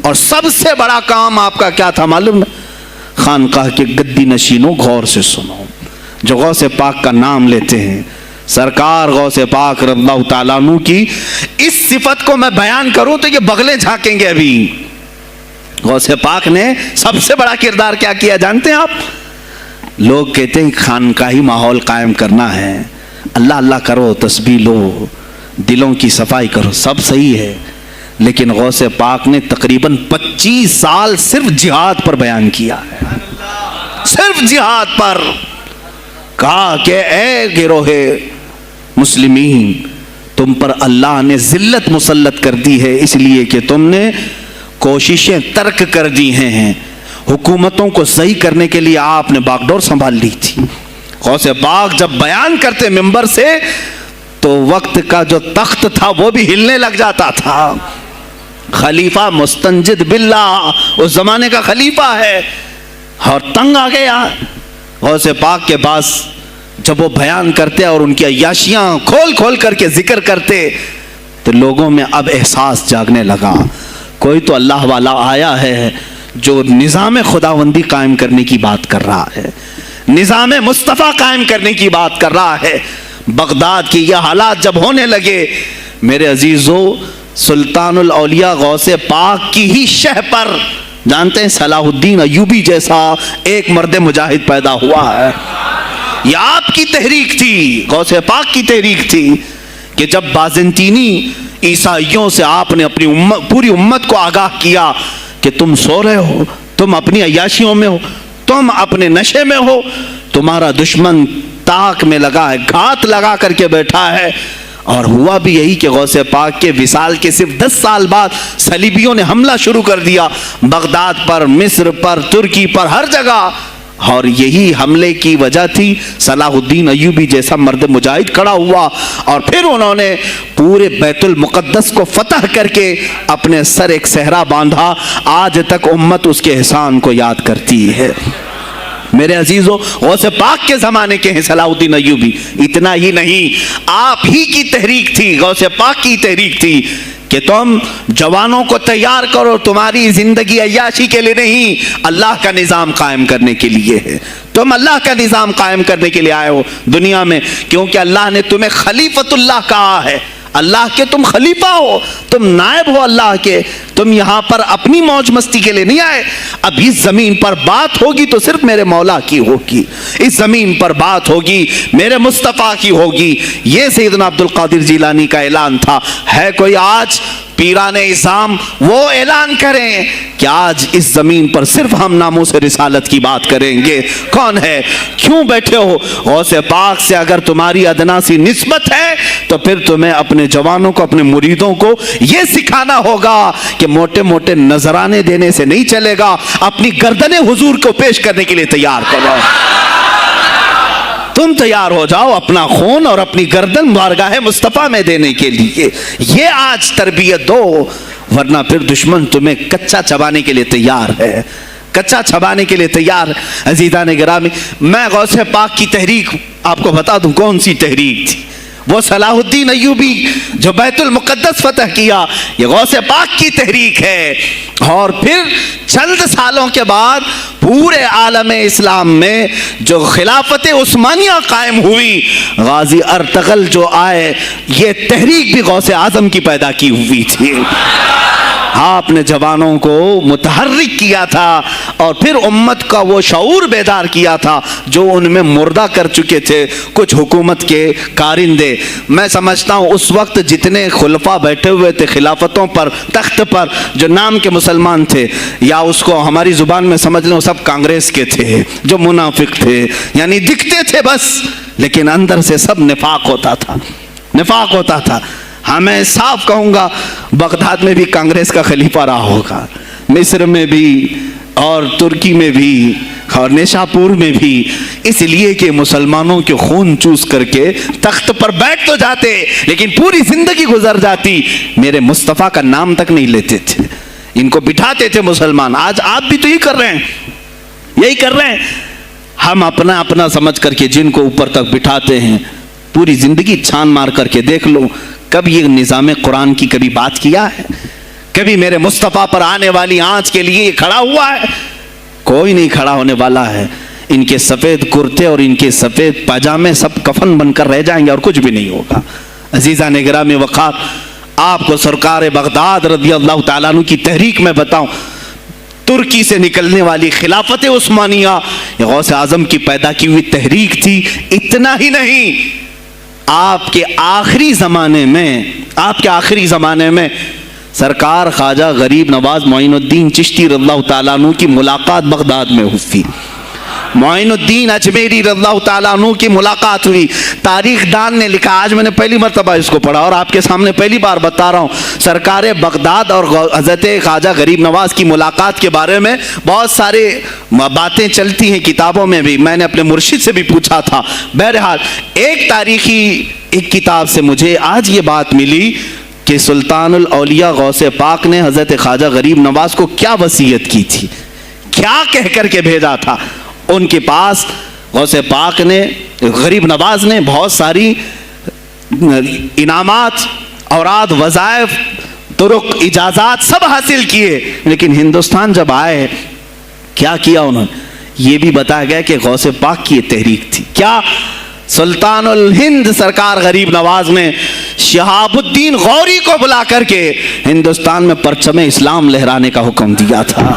اور سب سے بڑا کام آپ کا کیا تھا معلوم ہے؟ خانقاہ کے گدی نشینوں غور سے سنو، جو غوث پاک کا نام لیتے ہیں، سرکار غوث پاک رضی اللہ تعالیٰ عنہ کی اس صفت کو میں بیان کروں تو یہ بغلیں جھانکیں گے۔ ابھی غوث پاک نے سب سے بڑا کردار کیا کیا جانتے ہیں آپ؟ لوگ کہتے ہیں خانقاہی ماحول قائم کرنا ہے، اللہ اللہ کرو، تسبیح لو، دلوں کی صفائی کرو، سب صحیح ہے، لیکن غوث پاک نے تقریباً 25 سال صرف جہاد پر بیان کیا ہے، صرف جہاد پر۔ کہا کہ اے گروہ مسلمین، تم پر اللہ نے ذلت مسلط کر دی ہے، اس لیے کہ تم نے کوششیں ترک کر دی ہیں، حکومتوں کو صحیح کرنے کے لیے آپ نے باغ ڈور سنبھال لی تھی۔ غوث پاک جب بیان کرتے ممبر سے تو وقت کا جو تخت تھا وہ بھی ہلنے لگ جاتا تھا۔ خلیفہ مستنجد باللہ، اس زمانے کا خلیفہ ہے، اور تنگ آ گیا غوث پاک کے پاس جب وہ بیان کرتے اور ان کی عیاشیاں کھول کھول کر کے ذکر کرتے تو لوگوں میں اب احساس جاگنے لگا، کوئی تو اللہ والا آیا ہے جو نظام خداوندی قائم کرنے کی بات کر رہا ہے، نظام مصطفیٰ قائم کرنے کی بات کر رہا ہے۔ بغداد کی یہ حالات جب ہونے لگے، میرے عزیزو، سلطان الاولیاء غوث پاک کی ہی شہ پر جانتے ہیں صلاح الدین ایوبی جیسا ایک مرد مجاہد پیدا ہوا ہے۔ یہ آپ کی تحریک تھی، غوث پاک کی تحریک تھی، کہ جب بازنطینی عیسائیوں سے آپ نے اپنی پوری امت کو آگاہ کیا کہ تم سو رہے ہو، تم اپنی عیاشیوں میں ہو، تم اپنے نشے میں ہو، تمہارا دشمن تاک میں لگا ہے، گھات لگا کر کے بیٹھا ہے۔ اور ہوا بھی یہی کہ غوث پاک کے وصال کے صرف 10 سال بعد صلیبیوں نے حملہ شروع کر دیا بغداد پر، مصر پر، ترکی پر، ہر جگہ اور یہی حملے کی وجہ تھی صلاح الدین ایوبی جیسا مرد مجاہد کھڑا ہوا اور پھر انہوں نے پورے بیت المقدس کو فتح کر کے اپنے سر ایک صحرا باندھا. آج تک امت اس کے احسان کو یاد کرتی ہے. میرے عزیزو، غوث پاک کے زمانے کے ہیں صلاح الدین ایوبی. اتنا ہی نہیں، آپ ہی کی تحریک تھی، غوث پاک کی تحریک تھی کہ تم جوانوں کو تیار کرو، تمہاری زندگی عیاشی کے لیے نہیں، اللہ کا نظام قائم کرنے کے لیے ہے. تم اللہ کا نظام قائم کرنے کے لیے آئے ہو دنیا میں، کیونکہ اللہ نے تمہیں خلیفۃ اللہ کہا ہے. اللہ کے تم خلیفہ ہو، تم نائب ہو اللہ کے. تم یہاں پر اپنی موج مستی کے لیے نہیں آئے. اب اس زمین پر بات ہوگی تو صرف میرے مولا کی ہوگی، اس زمین پر بات ہوگی میرے مصطفیٰ کی ہوگی. یہ سیدنا عبد القادر جیلانی کا اعلان تھا. ہے کوئی آج پیران اعظام وہ اعلان کریں کہ آج اس زمین پر صرف ہم ناموس رسالت کی بات کریں گے؟ کون ہے؟ کیوں بیٹھے ہو؟ غوث پاک سے اگر تمہاری ادنا سی نسبت ہے تو پھر تمہیں اپنے جوانوں کو، اپنے مریدوں کو یہ سکھانا ہوگا کہ موٹے موٹے نذرانے دینے سے نہیں چلے گا، اپنی گردنیں حضور کو پیش کرنے کے لیے تیار کرو. تم تیار ہو جاؤ اپنا خون اور اپنی گردن بارگاہ مصطفیٰ میں دینے کے لیے. یہ آج تربیت دو، ورنہ پھر دشمن تمہیں کچا چبانے کے لیے تیار ہے، کچا چبانے کے لیے تیار. عزیزان گرامی، میں غوث پاک کی تحریک آپ کو بتا دوں کون سی تحریک تھی. وہ صلاح الدین ایوبی جو بیت المقدس فتح کیا، یہ غوث پاک کی تحریک ہے. اور پھر چند سالوں کے بعد پورے عالم اسلام میں جو خلافت عثمانیہ قائم ہوئی، غازی ارطغرل جو آئے، یہ تحریک بھی غوث اعظم کی پیدا کی ہوئی تھی. آپ نے جوانوں کو متحرک کیا تھا اور پھر امت کا وہ شعور بیدار کیا تھا جو ان میں مردہ کر چکے تھے کچھ حکومت کے کارندے. میں سمجھتا ہوں اس وقت جتنے خلفاء بیٹھے ہوئے تھے خلافتوں پر، تخت پر، جو نام کے مسلمان تھے، یا اس کو ہماری زبان میں سمجھ لیں سب کانگریس کے تھے، جو منافق تھے، یعنی دکھتے تھے بس لیکن اندر سے سب نفاق ہوتا تھا، نفاق ہوتا تھا. ہاں میں صاف کہوں گا، بغداد میں بھی کانگریس کا خلیفہ رہا ہوگا، مصر میں بھی اور ترکی میں بھی اور نیشاپور میں بھی، اس لیے کہ مسلمانوں کے خون چوس کر کے تخت پر بیٹھ تو جاتے لیکن پوری زندگی گزر جاتی، میرے مصطفیٰ کا نام تک نہیں لیتے تھے. ان کو بٹھاتے تھے مسلمان. آج آپ بھی تو یہی کر رہے ہیں، یہی کر رہے ہیں. ہم اپنا اپنا سمجھ کر کے جن کو اوپر تک بٹھاتے ہیں، پوری زندگی چھان مار کر کے دیکھ لو کب یہ نظام قرآن کی کبھی بات کیا ہے؟ کبھی میرے مصطفیٰ پر آنے والی آنچ کے لیے یہ کھڑا ہوا ہے؟ کوئی نہیں کھڑا ہونے والا ہے. ان کے سفید کرتے اور ان کے سفید پاجامے سب کفن بن کر رہ جائیں گے اور کچھ بھی نہیں ہوگا. عزیزان گرامی وقار، آپ کو سرکار بغداد رضی اللہ تعالیٰ عنہ کی تحریک میں بتاؤں. ترکی سے نکلنے والی خلافت عثمانیہ یہ غوث اعظم کی پیدا کی ہوئی تحریک تھی. اتنا ہی نہیں، آپ کے آخری زمانے میں سرکار خواجہ غریب نواز معین الدین چشتی رضی اللہ تعالیٰ عنہ کی ملاقات بغداد میں ہوئی. معین الدین اجمیری رضی اللہ تعالیٰ عنہ کی ملاقات ہوئی. تاریخ دان نے لکھا، آج میں نے پہلی مرتبہ اس کو پڑھا اور آپ کے سامنے پہلی بار بتا رہا ہوں. سرکار بغداد اور حضرت خواجہ غریب نواز کی ملاقات کے بارے میں بہت سارے باتیں چلتی ہیں کتابوں میں بھی، میں نے اپنے مرشد سے بھی پوچھا تھا. بہرحال ایک تاریخی ایک کتاب سے مجھے آج یہ بات ملی کہ سلطان الاولیاء غوث پاک نے حضرت خواجہ غریب نواز کو کیا وصیت کی تھی، کیا کہہ کر کے بھیجا تھا. ان کے پاس غوث پاک نے، غریب نواز نے بہت ساری انعامات، اوراد، وظائف، طرق، اجازات سب حاصل کیے، لیکن ہندوستان جب آئے کیا کیا انہوں نے؟ یہ بھی بتایا گیا کہ غوث پاک کی یہ تحریک تھی. کیا؟ سلطان الہند سرکار غریب نواز نے شہاب الدین غوری کو بلا کر کے ہندوستان میں پرچم اسلام لہرانے کا حکم دیا تھا.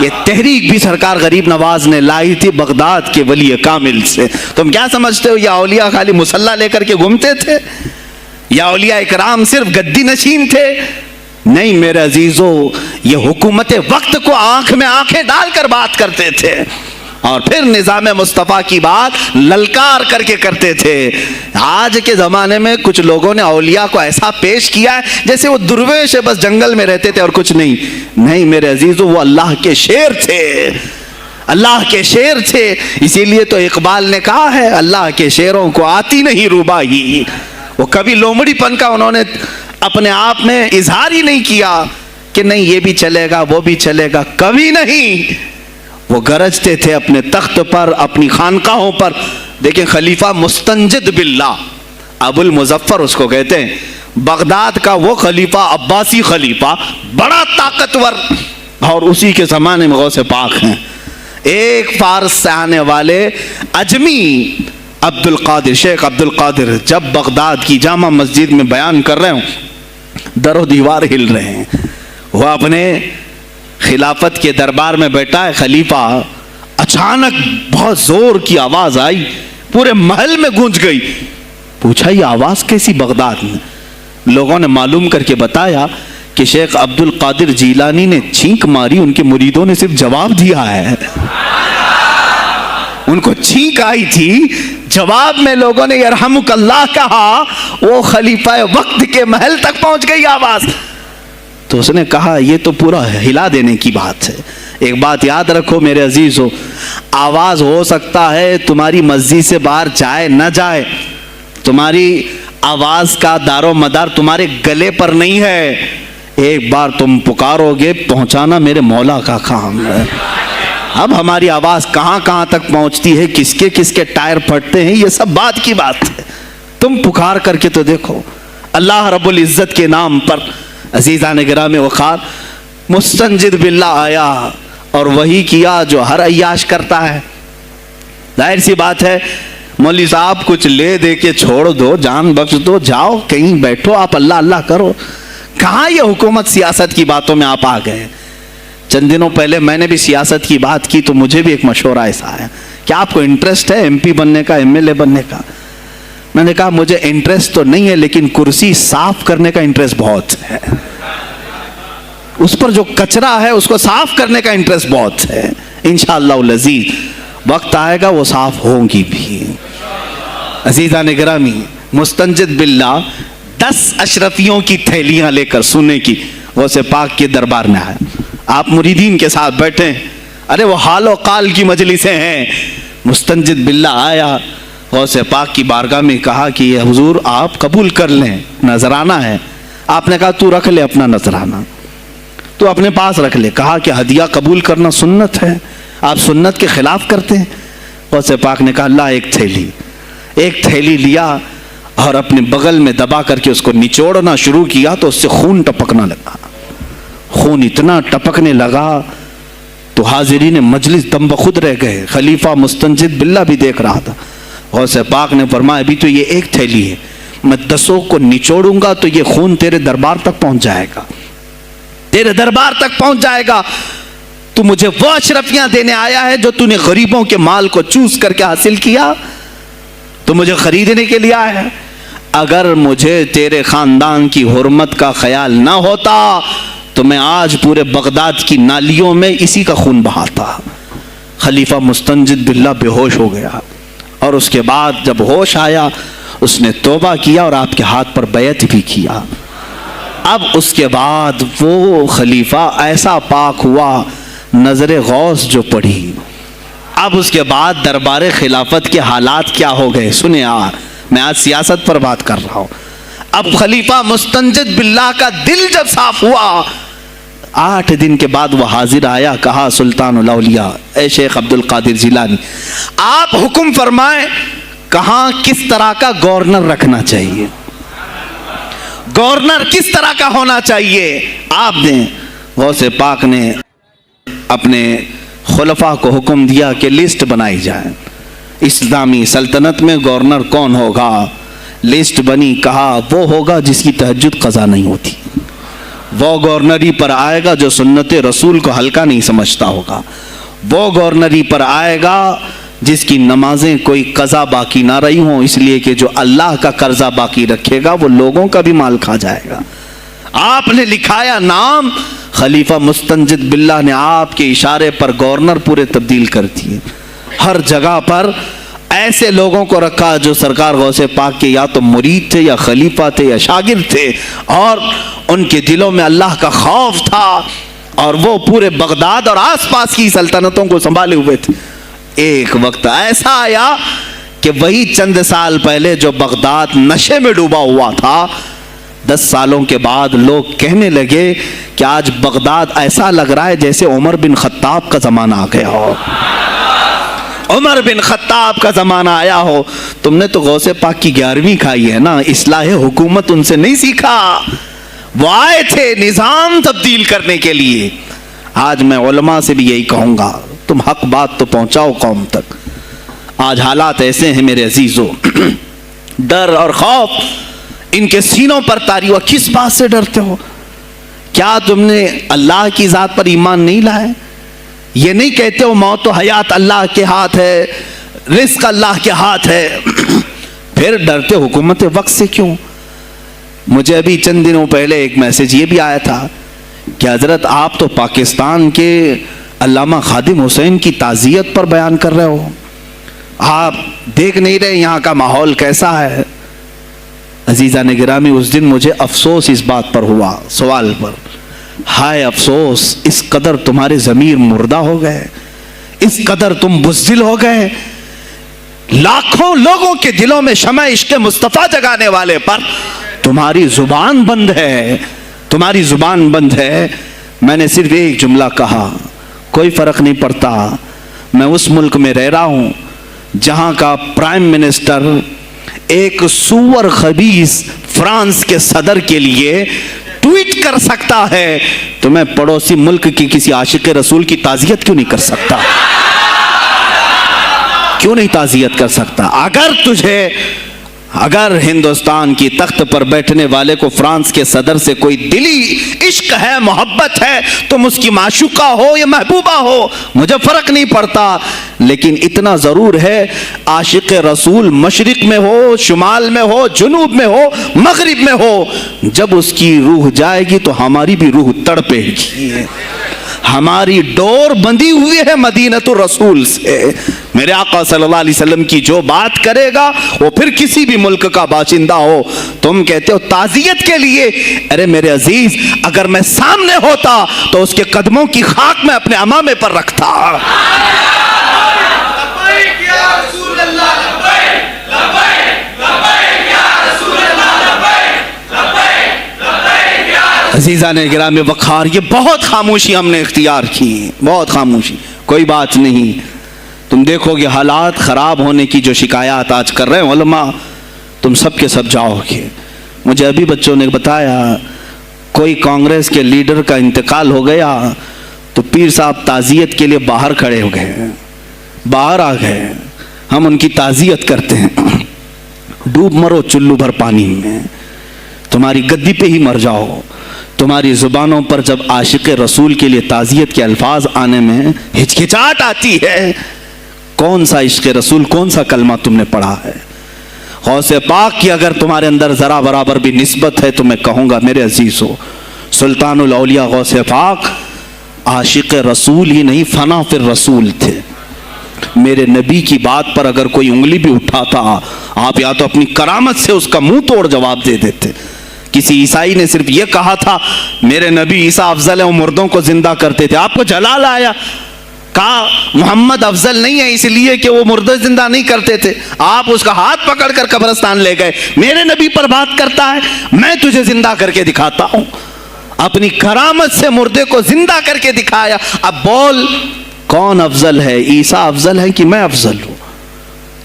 یہ تحریک بھی سرکار غریب نواز نے لائی تھی بغداد کے ولی کامل سے. تم کیا سمجھتے ہو یہ اولیاء خالی مسلح لے کر کے گھومتے تھے؟ یا اولیاء اکرام صرف گدی نشین تھے؟ نہیں میرے عزیزو، یہ حکومت وقت کو آنکھ میں آنکھیں ڈال کر بات کرتے تھے اور پھر نظام مصطفیٰ کی بات للکار کر کے کرتے تھے. آج کے زمانے میں کچھ لوگوں نے اولیاء کو ایسا پیش کیا ہے جیسے وہ درویش بس جنگل میں رہتے تھے اور کچھ نہیں. نہیں میرے عزیزو، وہ اللہ کے شیر تھے. اللہ کے شعر تھے، اسی لیے تو اقبال نے کہا ہے اللہ کے شعروں کو آتی نہیں روبائی. وہ کبھی لومڑی پن کا انہوں نے اپنے آپ میں اظہار ہی نہیں کیا کہ نہیں یہ بھی چلے گا وہ بھی چلے گا، کبھی نہیں. وہ گرجتے تھے اپنے تخت پر، اپنی خانقاہوں پر. دیکھیں خلیفہ مستنجد باللہ، ابو المظفر اس کو کہتے ہیں، بغداد کا وہ خلیفہ، عباسی خلیفہ، بڑا طاقتور، اور اسی کے زمانے میں غوث پاک ہیں. ایک فارس سے آنے والے اجمی عبد القادر، شیخ عبد القادر، جب بغداد کی جامع مسجد میں بیان کر رہے ہوں، در و دیوار ہل رہے ہیں. وہ اپنے خلافت کے دربار میں بیٹھا ہے خلیفہ، اچانک بہت زور کی آواز آئی، پورے محل میں گونج گئی. پوچھا یہ آواز کیسی بغداد میں؟ لوگوں نے معلوم کر کے بتایا کہ شیخ عبد القادر جیلانی نے چھینک ماری، ان کے مریدوں نے صرف جواب دیا ہے. ان کو چھینک آئی تھی، جواب میں لوگوں نے یرحمک اللہ کہا، وہ خلیفہ وقت کے محل تک پہنچ گئی آواز. تو اس نے کہا یہ تو پورا ہلا دینے کی بات ہے. ایک بات یاد رکھو میرے عزیزو، آواز ہو سکتا ہے تمہاری مسجد سے باہر جائے نہ جائے، تمہاری آواز کا دار و مدار تمہارے گلے پر نہیں ہے. ایک بار تم پکارو گے، پہنچانا میرے مولا کا کام ہے. اب ہماری آواز کہاں کہاں تک پہنچتی ہے، کس کے ٹائر پھٹتے ہیں، یہ سب بات کی بات ہے. تم پکار کر کے تو دیکھو. اللہ رب العزت کے نام پر عزیزان گرامی وقار مستنجد باللہ آیا اور وہی کیا جو ہر عیاش کرتا ہے. ظاہر سی بات ہے مولوی صاحب کچھ لے دے کے چھوڑ دو، جان بخش دو، جاؤ کہیں بیٹھو، آپ اللہ اللہ کرو. کہاں یہ حکومت سیاست کی باتوں میں آپ آ گئے؟ چند دنوں پہلے میں نے بھی سیاست کی بات کی تو مجھے بھی ایک مشورہ ایسا آیا کہ آپ کو انٹرسٹ ہے ایم پی بننے کا، ایم ایل اے بننے کا؟ میں نے کہا مجھے انٹرسٹ تو نہیں ہے لیکن کرسی صاف کرنے کا انٹرسٹ بہت ہے. اس پر جو کچرا ہے اس کو صاف کرنے کا انٹرسٹ بہت ہے. انشاءاللہ العزیز وقت آئے گا وہ صاف ہوں گی بھی. عزیزان گرامی مستنجد باللہ 10 اشرفیوں کی تھیلیاں لے کر سونے کی غوث پاک کے دربار میں آیا. آپ مریدین کے ساتھ بیٹھے، ارے وہ حال و قال کی مجلسیں ہیں. مستنجد باللہ آیا غوث پاک کی بارگاہ میں، کہا کہ یہ حضور آپ قبول کر لیں، نذرانہ ہے. آپ نے کہا تو رکھ لے اپنا نذرانہ، تو اپنے پاس رکھ لے. کہا کہ ہدیہ قبول کرنا سنت ہے، آپ سنت کے خلاف کرتے ہیں. غوث پاک نے کہا اللہ ایک تھیلی لیا اور اپنے بغل میں دبا کر کے اس کو نچوڑنا شروع کیا تو اس سے خون ٹپکنا لگا. خون اتنا ٹپکنے لگا تو حاضرین مجلس دم بخود رہ گئے. خلیفہ مستنجد باللہ بھی دیکھ رہا تھا. غوث پاک نے فرمایا ابھی تو یہ ایک تھیلی ہے، میں 10 کو نچوڑوں گا تو یہ خون تیرے دربار تک پہنچ جائے گا، تیرے دربار تک پہنچ جائے گا. تو مجھے وہ اشرفیاں دینے آیا ہے جو تو نے غریبوں کے مال کو چوس کر کے حاصل کیا، تو مجھے خریدنے کے لیے آیا ہے. اگر مجھے تیرے خاندان کی حرمت کا خیال نہ ہوتا تو میں آج پورے بغداد کی نالیوں میں اسی کا خون بہاتا. خلیفہ مستنجد باللہ بے ہوش ہو گیا اور اس کے بعد جب ہوش آیا اس نے توبہ کیا اور آپ کے ہاتھ پر بیعت بھی کیا. اب اس کے بعد وہ خلیفہ ایسا پاک ہوا، نظر غوث جو پڑی. اب اس کے بعد دربار خلافت کے حالات کیا ہو گئے سنیں. میں آج سیاست پر بات کر رہا ہوں. اب خلیفہ مستنجد باللہ کا دل جب صاف ہوا، 8 دن کے بعد وہ حاضر آیا. کہا سلطان الاولیاء اے شیخ عبد القادر جیلانی آپ حکم فرمائیں کہاں کس طرح کا گورنر رکھنا چاہیے، گورنر کس طرح کا ہونا چاہیے آپ نے. غوث پاک نے اپنے خلفاء کو حکم دیا کہ لسٹ بنائی جائے، اسلامی سلطنت میں گورنر کون ہوگا. لسٹ بنی. کہا وہ ہوگا جس کی تہجد قضا نہیں ہوتی، وہ گورنری پر آئے گا جو سنت رسول کو ہلکا نہیں سمجھتا ہوگا، وہ گورنری پر آئے گا جس کی نمازیں کوئی قضا باقی نہ رہی ہوں، اس لیے کہ جو اللہ کا قرضہ باقی رکھے گا وہ لوگوں کا بھی مال کھا جائے گا. آپ نے لکھایا نام، خلیفہ مستنجد باللہ نے آپ کے اشارے پر گورنر پورے تبدیل کر دیے. ہر جگہ پر ایسے لوگوں کو رکھا جو سرکار غوث پاک کے یا تو مرید تھے یا خلیفہ تھے یا شاگرد تھے اور ان کے دلوں میں اللہ کا خوف تھا. اور وہ پورے بغداد اور آس پاس کی سلطنتوں کو سنبھالے ہوئے تھے. ایک وقت ایسا آیا کہ وہی چند سال پہلے جو بغداد نشے میں ڈوبا ہوا تھا، 10 سالوں کے بعد لوگ کہنے لگے کہ آج بغداد ایسا لگ رہا ہے جیسے عمر بن خطاب کا زمانہ آ گیا ہو. عمر بن خطاب کا زمانہ آیا ہو. تم نے تو غوث پاک کی 11ویں کھائی ہے نا، اصلاح حکومت ان سے نہیں سیکھا. وہ آئے تھے نظام تبدیل کرنے کے لیے. آج میں علماء سے بھی یہی کہوں گا، تم حق بات تو پہنچاؤ قوم تک. آج حالات ایسے ہیں میرے عزیزو، ڈر اور خوف ان کے سینوں پر طاری ہوا. کس بات سے ڈرتے ہو؟ کیا تم نے اللہ کی ذات پر ایمان نہیں لائے؟ یہ نہیں کہتے ہو موت و حیات اللہ کے ہاتھ ہے، رزق اللہ کے ہاتھ ہے؟ پھر ڈرتے حکومت وقت سے کیوں؟ مجھے ابھی چند دنوں پہلے ایک میسج یہ بھی آیا تھا کہ حضرت آپ تو پاکستان کے علامہ خادم حسین کی تعزیت پر بیان کر رہے ہو، آپ دیکھ نہیں رہے یہاں کا ماحول کیسا ہے؟ عزیزان گرامی، اس دن مجھے افسوس اس بات پر ہوا، سوال پر. ہائے افسوس، اس قدر تمہارے ضمیر مردہ ہو گئے، اس قدر تم بزدل ہو گئے. لاکھوں لوگوں کے دلوں میں شمع عشق مصطفیٰ جگانے والے پر تمہاری زبان بند ہے، تمہاری زبان بند ہے. میں نے صرف ایک جملہ کہا، کوئی فرق نہیں پڑتا، میں اس ملک میں رہ رہا ہوں جہاں کا پرائم منسٹر ایک سور خبیث فرانس کے صدر کے لیے ٹویٹ کر سکتا ہے، تو میں پڑوسی ملک کی کسی عاشق رسول کی تعزیت کیوں نہیں کر سکتا؟ کیوں نہیں تعزیت کر سکتا؟ اگر ہندوستان کی تخت پر بیٹھنے والے کو فرانس کے صدر سے کوئی دلی عشق ہے، محبت ہے، تم اس کی معشوقہ ہو یا محبوبہ ہو، مجھے فرق نہیں پڑتا. لیکن اتنا ضرور ہے، عاشق رسول مشرق میں ہو، شمال میں ہو، جنوب میں ہو، مغرب میں ہو، جب اس کی روح جائے گی تو ہماری بھی روح تڑپے گی. ہماری ڈور بندھی ہوئی ہے مدینۃ الرسول سے. میرے آقا صلی اللہ علیہ وسلم کی جو بات کرے گا وہ پھر کسی بھی ملک کا باشندہ ہو. تم کہتے ہو تعزیت کے لیے، ارے میرے عزیز، اگر میں سامنے ہوتا تو اس کے قدموں کی خاک میں اپنے امامے پر رکھتا. عزیزان گرامی وقار، یہ بہت خاموشی ہم نے اختیار کی، بہت خاموشی. کوئی بات نہیں، تم دیکھو گے حالات خراب ہونے کی جو شکایات آج کر رہے ہیں علماء، تم سب کے سب جاؤ گے. مجھے ابھی بچوں نے بتایا کوئی کانگریس کے لیڈر کا انتقال ہو گیا تو پیر صاحب تعزیت کے لیے باہر کھڑے ہو گئے، باہر آ گئے. ہم ان کی تعزیت کرتے ہیں. ڈوب مرو چلو بھر پانی میں، تمہاری گدی پہ ہی مر جاؤ. تمہاری زبانوں پر جب عاشق رسول کے لیے تعزیت کے الفاظ آنے میں ہچکچاہٹ آتی ہے، کون سا عشق رسول، کون سا کلمہ تم نے پڑھا ہے؟ غوث پاک کی اگر تمہارے اندر ذرا برابر بھی نسبت ہے تو میں کہوں گا میرے عزیزو، سلطان الاولیاء غوث پاک عاشق رسول ہی نہیں، فنا فی الرسول تھے. میرے نبی کی بات پر اگر کوئی انگلی بھی اٹھاتا، آپ یا تو اپنی کرامت سے اس کا منہ توڑ جواب دے دیتے. کسی عیسائی نے صرف یہ کہا تھا میرے نبی عیسیٰ افضل ہے، وہ مردوں کو زندہ کرتے تھے. آپ کو جلال آیا، کہا محمد افضل نہیں ہے اس لیے کہ وہ مردے زندہ نہیں کرتے تھے. آپ اس کا ہاتھ پکڑ کر قبرستان لے گئے. میرے نبی پر بات کرتا ہے، میں تجھے زندہ کر کے دکھاتا ہوں. اپنی کرامت سے مردے کو زندہ کر کے دکھایا. اب بول کون افضل ہے، عیسیٰ افضل ہے کہ میں افضل ہوں؟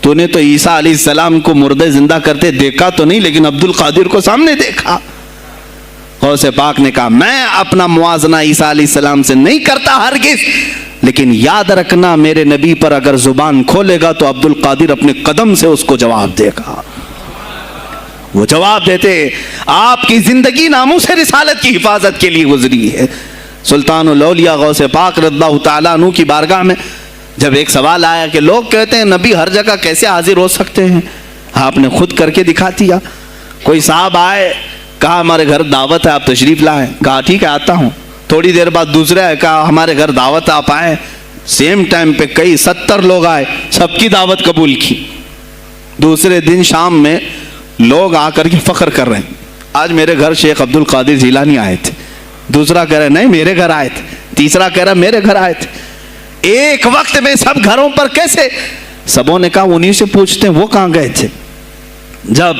تو نے تو عیسیٰ علیہ السلام کو مردے زندہ کرتے دیکھا تو نہیں، لیکن عبد القادر کو سامنے دیکھا. غوث پاک نے کہا میں اپنا موازنہ عیسیٰ علیہ السلام سے نہیں کرتا ہرگز، لیکن یاد رکھنا میرے نبی پر اگر زبان کھولے گا تو عبد القادر اپنے قدم سے اس کو جواب دے گا. وہ جواب دیتے. آپ کی زندگی ناموس رسالت کی حفاظت کے لیے گزری ہے. سلطان الاولیاء غوث پاک رضی اللہ تعالیٰ عنہ کی بارگاہ میں جب ایک سوال آیا کہ لوگ کہتے ہیں نبی ہر جگہ کیسے حاضر ہو سکتے ہیں، آپ نے خود کر کے دکھا دیا. کوئی صاحب آئے، کہا ہمارے گھر دعوت ہے آپ تشریف لائیں. کہا ٹھیک ہے آتا ہوں. تھوڑی دیر بعد دوسرے آئے، کہا ہمارے گھر دعوت ہے آپ آئیں. سیم ٹائم پہ کئی 70 لوگ آئے، سب کی دعوت قبول کی. دوسرے دن شام میں لوگ آ کر کے فخر کر رہے ہیں آج میرے گھر شیخ عبد القادر جیلانی آئے تھے. دوسرا کہہ رہے نہیں میرے گھر آئے تھے. تیسرا کہہ رہا میرے گھر آئے تھے. ایک وقت میں سب گھروں پر کیسے؟ سبوں نے کہا انہی سے پوچھتے ہیں وہ کہاں گئے تھے. جب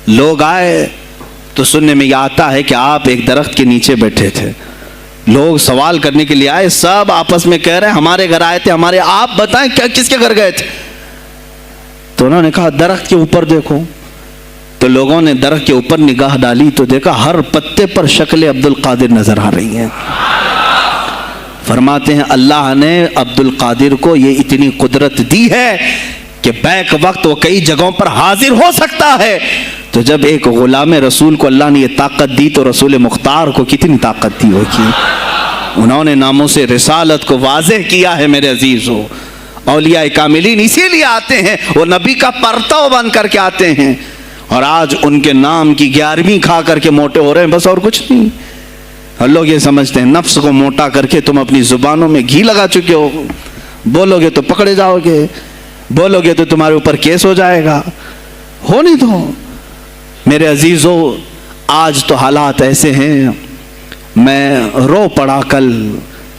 لوگ آئے تو سننے میں یہ آتا ہے کہ آپ ایک درخت کے نیچے بیٹھے تھے. لوگ سوال کرنے کے لیے آئے, سب آپس میں کہہ رہے ہیں ہمارے گھر آئے تھے, ہمارے, آپ بتائیں کیا کس کے گھر گئے تھے. تو انہوں نے کہا درخت کے اوپر دیکھو. تو لوگوں نے درخت کے اوپر نگاہ ڈالی تو دیکھا ہر پتے پر شکل عبد القادر نظر آ رہی ہیں. فرماتے ہیں اللہ نے عبد القادر کو یہ اتنی قدرت دی ہے کہ بیک وقت وہ کئی جگہوں پر حاضر ہو سکتا ہے. تو جب ایک غلام رسول کو اللہ نے یہ طاقت دی تو رسول مختار کو کتنی طاقت دی ہوگی. انہوں نے ناموں سے رسالت کو واضح کیا ہے. میرے عزیزو, اولیاء کاملین اسی لیے آتے ہیں, وہ نبی کا پرتو بن کر کے آتے ہیں, اور آج ان کے نام کی 11ویں کھا کر کے موٹے ہو رہے ہیں, بس اور کچھ نہیں. اور لوگ یہ سمجھتے ہیں نفس کو موٹا کر کے تم اپنی زبانوں میں گھی لگا چکے ہو, بولو گے تو پکڑے جاؤ گے, بولو گے تو تمہارے اوپر کیس ہو جائے گا. ہو نہیں تو. میرے عزیزو, آج تو حالات ایسے ہیں, میں رو پڑا کل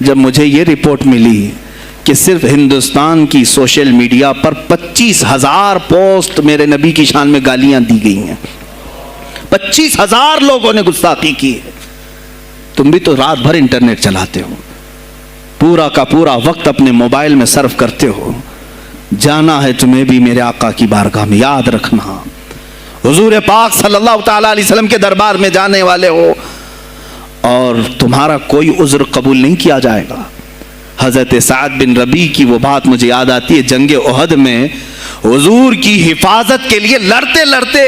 جب مجھے یہ رپورٹ ملی کہ صرف ہندوستان کی سوشل میڈیا پر 25,000 پوسٹ میرے نبی کی شان میں گالیاں دی گئی ہیں. 25,000 لوگوں نے گستاخی کی ہے. تم بھی تو رات بھر انٹرنیٹ چلاتے ہو, پورا کا پورا وقت اپنے موبائل میں صرف کرتے ہو. جانا ہے تمہیں بھی میرے آقا کی بارگاہ میں, یاد رکھنا حضور پاک صلی اللہ تعالیٰ علیہ وسلم کے دربار میں جانے والے ہو اور تمہارا کوئی عذر قبول نہیں کیا جائے گا. حضرت سعد بن ربیع کی وہ بات مجھے یاد آتی ہے, جنگ احد میں حضور کی حفاظت کے لیے لڑتے لڑتے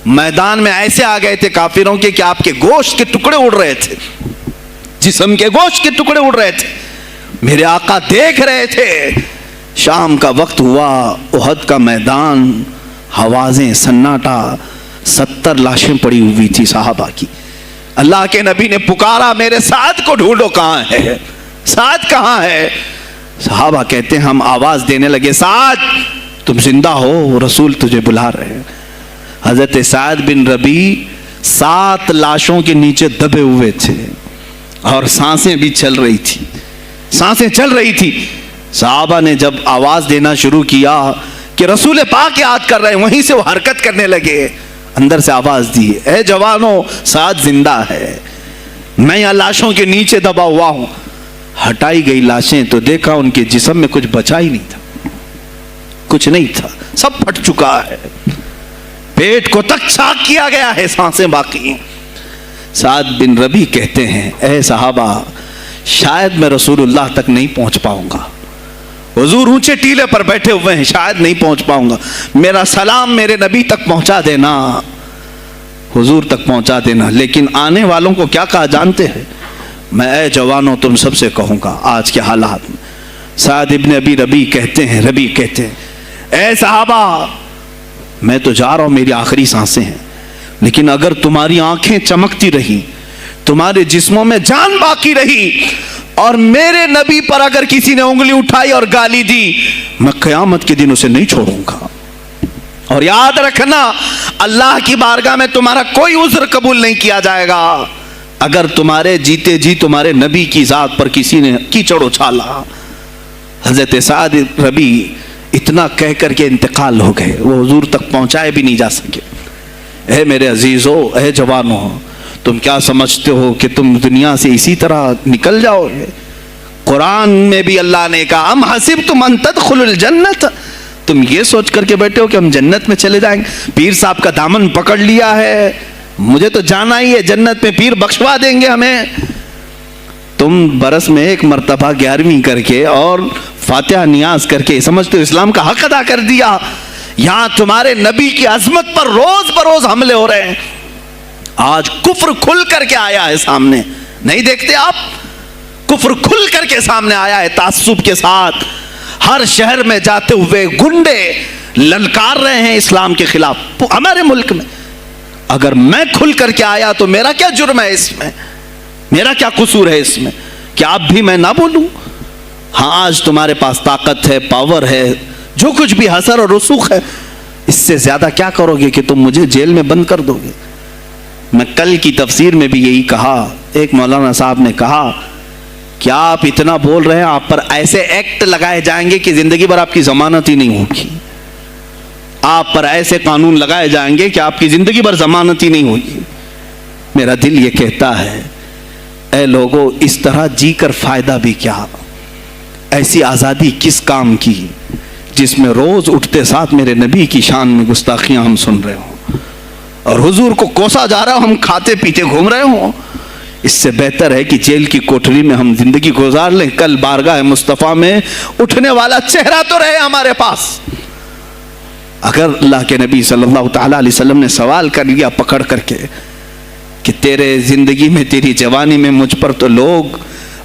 میدان میں ایسے آ گئے تھے کافروں کے کہ آپ کے گوشت کے ٹکڑے اڑ رہے تھے, جسم کے گوشت کے ٹکڑے اڑ رہے تھے. میرے آقا دیکھ رہے تھے. شام کا وقت ہوا, احد کا میدان, ہوازیں, سناٹا, 70 لاشیں پڑی ہوئی تھی صحابہ کی. اللہ کے نبی نے پکارا میرے سعد کو ڈھونڈو, کہاں ہے سعد, کہاں ہے. صحابہ کہتے ہیں ہم آواز دینے لگے سعد تم زندہ ہو, رسول تجھے بلا رہے ہیں. حضرت سعد بن ربیع 7 لاشوں کے نیچے دبے ہوئے تھے اور سانسیں بھی چل رہی تھی, سانسیں چل رہی تھی. صحابہ نے جب آواز دینا شروع کیا کہ رسول پاک یاد کر رہے ہیں, وہیں سے وہ حرکت کرنے لگے. اندر سے آواز دی اے جوانوں سعد زندہ ہے, میں یہاں لاشوں کے نیچے دبا ہوا ہوں. ہٹائی گئی لاشیں تو دیکھا ان کے جسم میں کچھ بچا ہی نہیں تھا, کچھ نہیں تھا, سب پھٹ چکا ہے. پیٹ کو تک چاک کیا گیا ہے, سانسیں باقی. سعد بن ربیع کہتے ہیں اے صحابہ شاید میں رسول اللہ تک نہیں پہنچ پاؤں گا, حضور اونچے ٹیلے پر بیٹھے ہوئے ہیں, شاید نہیں پہنچ پاؤں گا, میرا سلام میرے نبی تک پہنچا دینا, حضور تک پہنچا دینا. لیکن آنے والوں کو کیا کہا جانتے ہیں, میں اے جوانوں تم سب سے کہوں گا آج کے حالات میں. سعد ابن ابی ربیع کہتے ہیں اے صحابہ میں تو جا رہا ہوں, میری آخری سانسیں ہیں, لیکن اگر تمہاری آنکھیں چمکتی رہی, تمہارے جسموں میں جان باقی رہی, اور میرے نبی پر اگر کسی نے انگلی اٹھائی اور گالی دی, میں قیامت کے دن اسے نہیں چھوڑوں گا. اور یاد رکھنا اللہ کی بارگاہ میں تمہارا کوئی عذر قبول نہیں کیا جائے گا اگر تمہارے جیتے جی تمہارے نبی کی ذات پر کسی نے کیچڑ اچھالا. حضرت سعد ربیع اتنا کہہ کر کے انتقال ہو گئے, وہ حضور تک پہنچائے بھی نہیں جا سکے. اے میرے عزیزو, اے جوانوں, تم کیا سمجھتے ہو کہ تم دنیا سے اسی طرح نکل جاؤ گے؟ قرآن میں بھی اللہ نے کہا ام حسبتم ان تدخلوا الجنت, تم یہ سوچ کر کے بیٹھے ہو کہ ہم جنت میں چلے جائیں گے. پیر صاحب کا دامن پکڑ لیا ہے, مجھے تو جانا ہی ہے جنت میں, پیر بخشوا دیں گے ہمیں. تم برس میں ایک مرتبہ 11ویں کر کے اور فاتحہ نیاز کر کے سمجھتے ہو اسلام کا حق ادا کر دیا. یہاں تمہارے نبی کی عظمت پر روز بروز حملے ہو رہے ہیں. آج کفر کھل کر کے آیا ہے سامنے, نہیں دیکھتے آپ, کفر کھل کر کے سامنے آیا ہے تعصب کے ساتھ. ہر شہر میں جاتے ہوئے گنڈے للکار رہے ہیں اسلام کے خلاف ہمارے ملک میں. اگر میں کھل کر کے آیا تو میرا کیا جرم ہے اس میں, میرا کیا قصور ہے اس میں کہ آپ بھی میں نہ بولوں؟ ہاں آج تمہارے پاس طاقت ہے, پاور ہے, جو کچھ بھی حسر اور رسوخ ہے, اس سے زیادہ کیا کرو گے کہ تم مجھے جیل میں بند کر دو گے؟ میں کل کی تفسیر میں بھی یہی کہا, ایک مولانا صاحب نے کہا کیا آپ اتنا بول رہے ہیں آپ پر ایسے ایکٹ لگائے جائیں گے کہ زندگی بھر آپ کی ضمانت ہی نہیں ہوگی؟ آپ پر ایسے قانون لگائے جائیں گے کہ آپ کی زندگی بھر ضمانت ہی نہیں ہوگی؟ میرا دل یہ کہتا ہے اے لوگوں، اس طرح جی کر فائدہ بھی کیا؟ ایسی آزادی کس کام کی جس میں روز اٹھتے ساتھ میرے نبی کی شان میں گستاخیاں ہم سن رہے ہوں اور حضور کو کوسا جا رہا ہو، ہم کھاتے پیتے گھوم رہے ہوں؟ اس سے بہتر ہے کہ جیل کی کوٹری میں ہم زندگی گزار لیں، کل بارگاہ مصطفیٰ میں اٹھنے والا چہرہ تو رہے ہمارے پاس۔ اگر اللہ کے نبی صلی اللہ تعالیٰ علیہ وسلم نے سوال کر لیا پکڑ کر کے کہ تیرے زندگی میں، تیری جوانی میں مجھ پر تو لوگ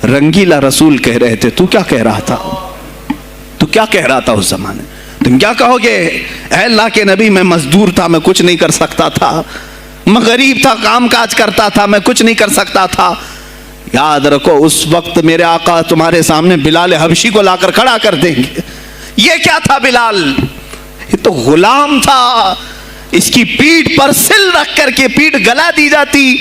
رنگیلا رسول کہہ رہے تھے، تو کیا کہہ رہا تھا؟ تو کیا کہہ رہا تھا اس زمانے؟ تم کیا کہو گے؟ اے اللہ کے نبی، میں مزدور تھا، میں کچھ نہیں کر سکتا تھا، میں غریب تھا، کام کاج کرتا تھا، میں کچھ نہیں کر سکتا تھا۔ یاد رکھو اس وقت میرے آقا تمہارے سامنے بلال حبشی کو لا کر کھڑا کر دیں گے۔ یہ کیا تھا بلال؟ یہ تو غلام تھا، اس کی پیٹھ پر سل رکھ کر کے پیٹھ گلا دی جاتی،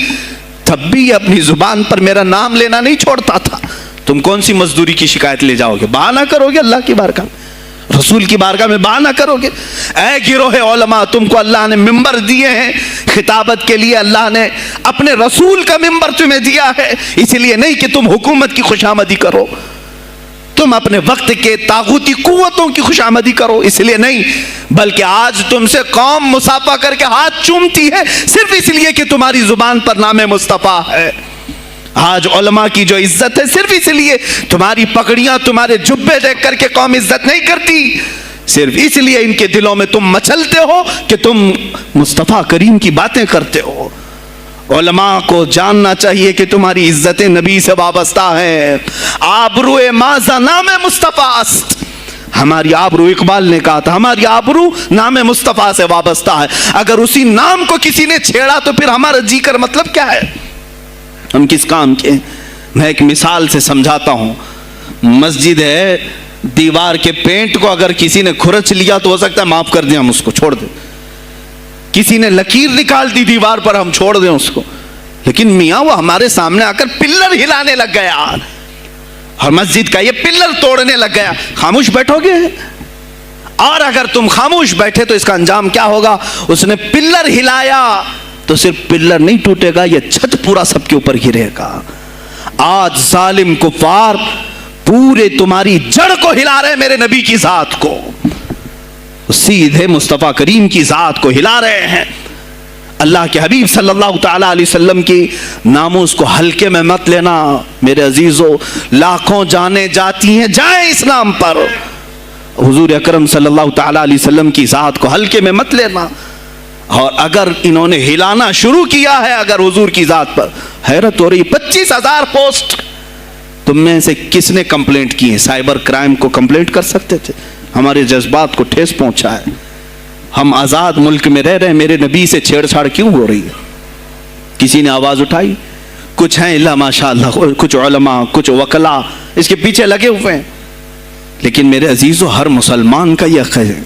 تب بھی اپنی زبان پر میرا نام لینا نہیں چھوڑتا تھا۔ تم کون سی مزدوری کی شکایت لے جاؤ گے؟ بہانہ کرو گے اللہ کی بارگاہ میں، رسول کی بارگاہ میں بہانہ کرو گے؟ اے گروہ علماء، تم کو اللہ نے ممبر دیے ہیں خطابت کے لیے، اللہ نے اپنے رسول کا ممبر تمہیں دیا ہے، اس لیے نہیں کہ تم حکومت کی خوشامدی کرو، تم اپنے وقت کے طاغوتی قوتوں کی خوشامدی کرو، اس لیے نہیں، بلکہ آج تم سے قوم مصافحہ کر کے ہاتھ چومتی ہے صرف اس لیے کہ تمہاری زبان پر نام مصطفیٰ ہے۔ آج علماء کی جو عزت ہے صرف اس لیے، تمہاری پگڑیاں، تمہارے جبے دیکھ کر کے قوم عزت نہیں کرتی، صرف اس لیے ان کے دلوں میں تم مچلتے ہو کہ تم مصطفیٰ کریم کی باتیں کرتے ہو۔ علماء کو جاننا چاہیے کہ تمہاری عزت نبی سے وابستہ ہے۔ آبرو ماذا نام مصطفیٰ است، ہماری آبرو، اقبال نے کہا تھا، ہماری آبرو نام مصطفیٰ سے وابستہ ہے۔ اگر اسی نام کو کسی نے چھیڑا تو پھر ہمارا جی کر مطلب کیا ہے؟ ہم کس کام کے؟ میں ایک مثال سے سمجھاتا ہوں۔ مسجد ہے، دیوار کے پینٹ کو اگر کسی نے کھرچ لیا تو ہو سکتا ہے معاف کر دیں، ہم اس کو چھوڑ دیں۔ کسی نے لکیر نکال دی دیوار پر، ہم چھوڑ دیں اس کو، لیکن میاں وہ ہمارے سامنے آ کر پلر ہلانے لگ گیا اور مسجد کا یہ پلر توڑنے لگ گیا، خاموش بیٹھو گے؟ اور اگر تم خاموش بیٹھے تو اس کا انجام کیا ہوگا؟ اس نے پلر ہلایا تو صرف پلر نہیں ٹوٹے گا، یہ چھت پورا سب کے اوپر گرے گا۔ آج ظالم کفار پورے تمہاری جڑ کو ہلا رہے، میرے نبی کی ذات کو، سیدھے مصطفیٰ کریم کی ذات کو ہلا رہے ہیں۔ اللہ کے حبیب صلی اللہ تعالیٰ علیہ وسلم کی ناموس کو ہلکے میں مت لینا میرے عزیزو، لاکھوں جانیں جاتی ہیں جائیں اسلام پر، حضور اکرم صلی اللہ تعالیٰ علیہ وسلم کی ذات کو ہلکے میں مت لینا۔ اور اگر انہوں نے ہلانا شروع کیا ہے اگر حضور کی ذات پر، حیرت ہو رہی، 25,000 پوسٹ تم میں سے کس نے کمپلینٹ کی ہے؟ سائبر کرائم کو کمپلینٹ کر سکتے تھے، ہمارے جذبات کو ٹھیس پہنچا ہے۔ ہم آزاد ملک میں رہ رہے ہیں، میرے نبی سے چھیڑ چھاڑ کیوں ہو رہی ہے؟ کسی نے آواز اٹھائی؟ کچھ ہیں اللہ ماشاءاللہ، کچھ علماء، کچھ وکلا اس کے پیچھے لگے ہوئے ہیں، لیکن میرے عزیزو ہر مسلمان کا یہ حق ہے،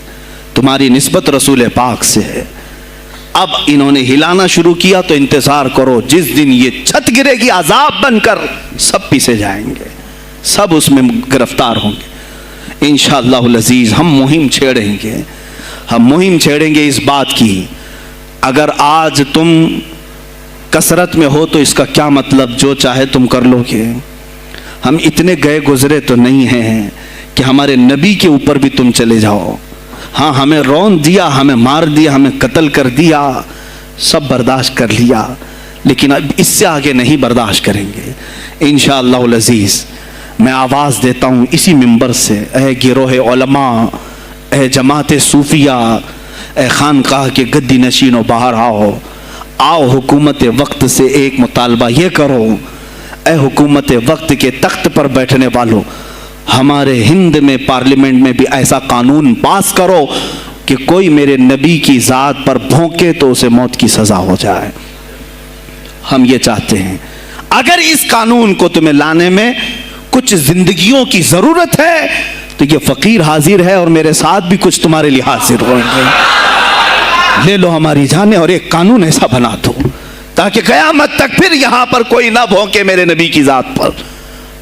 تمہاری نسبت رسول پاک سے ہے۔ اب انہوں نے ہلانا شروع کیا تو انتظار کرو، جس دن یہ چھت گرے گی عذاب بن کر سب پیسے جائیں گے، سب اس میں گرفتار ہوں گے انشاءاللہ العزیز۔ ہم مہم چھیڑیں گے، ہم مہم چھیڑیں گے اس بات کی، اگر آج تم کثرت میں ہو تو اس کا کیا مطلب جو چاہے تم کر لو گے؟ ہم اتنے گئے گزرے تو نہیں ہیں کہ ہمارے نبی کے اوپر بھی تم چلے جاؤ۔ ہاں ہمیں رون دیا، ہمیں مار دیا، ہمیں قتل کر دیا، سب برداشت کر لیا، لیکن اب اس سے آگے نہیں برداشت کریں گے انشاءاللہ العزیز۔ میں آواز دیتا ہوں اسی منبر سے، اے گروہ علماء، اے جماعت صوفیہ، اے خانقاہ کے گدی نشینوں، باہر آؤ، آؤ حکومت وقت سے ایک مطالبہ یہ کرو، اے حکومت وقت کے تخت پر بیٹھنے والوں، ہمارے ہند میں پارلیمنٹ میں بھی ایسا قانون پاس کرو کہ کوئی میرے نبی کی ذات پر بھونکے تو اسے موت کی سزا ہو جائے۔ ہم یہ چاہتے ہیں، اگر اس قانون کو تمہیں لانے میں کچھ زندگیوں کی ضرورت ہے تو یہ فقیر حاضر ہے اور میرے ساتھ بھی کچھ تمہارے لیے حاضر ہوئیں گے، لے لو ہماری جانیں اور ایک قانون ایسا بنا دو تاکہ قیامت تک پھر یہاں پر کوئی نہ بھونکے میرے نبی کی ذات پر۔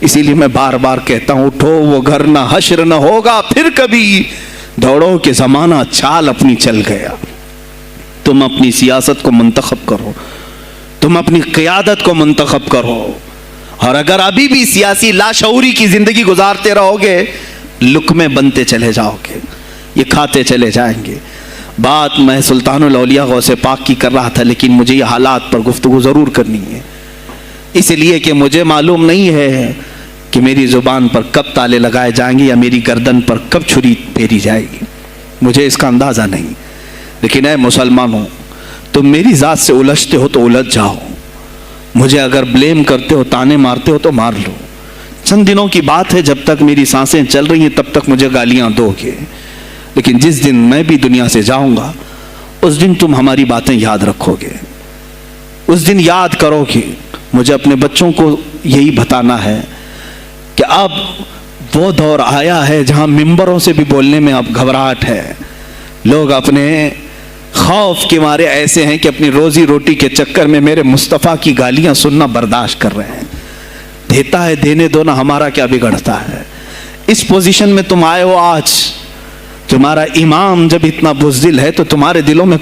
اسی لیے میں بار بار کہتا ہوں اٹھو وہ گھر نہ حشر نہ ہوگا پھر کبھی، دوڑو کہ زمانہ چال اپنی چل گیا۔ تم اپنی سیاست کو منتخب کرو، تم اپنی قیادت کو منتخب کرو، اور اگر ابھی بھی سیاسی لاشعوری کی زندگی گزارتے رہو گے لقمے بنتے چلے جاؤ گے، یہ کھاتے چلے جائیں گے۔ بات میں سلطان الاولیاء غوث پاک کی کر رہا تھا، لیکن مجھے یہ حالات پر گفتگو ضرور کرنی ہے، اس لیے کہ مجھے معلوم نہیں ہے کہ میری زبان پر کب تالے لگائے جائیں گے یا میری گردن پر کب چھری پھیری جائے گی، مجھے اس کا اندازہ نہیں۔ لیکن اے مسلمانوں، تم میری ذات سے الجھتے ہو تو الجھ جاؤ، مجھے اگر بلیم کرتے ہو، تانے مارتے ہو تو مار لو، چند دنوں کی بات ہے، جب تک میری سانسیں چل رہی ہیں تب تک مجھے گالیاں دو گے، لیکن جس دن میں بھی دنیا سے جاؤں گا اس دن تم ہماری باتیں یاد رکھو گے، اس دن یاد کرو گے۔ مجھے اپنے بچوں کو یہی بتانا ہے کہ اب وہ دور آیا ہے جہاں ممبروں سے بھی بولنے میں اب گھبراہٹ ہے، لوگ اپنے خوف کے مارے ایسے ہیں کہ اپنی روزی روٹی کے چکر میں میرے مصطفیٰ کی گالیاں سننا برداشت کر رہے ہیں۔ دیتا ہے دینے دو نا، ہمارا کیا بگڑتا ہے؟ اس پوزیشن میں تم آئے ہو آج، تمہارا امام جب اتنا بزدل ہے تو تمہارے دلوں میں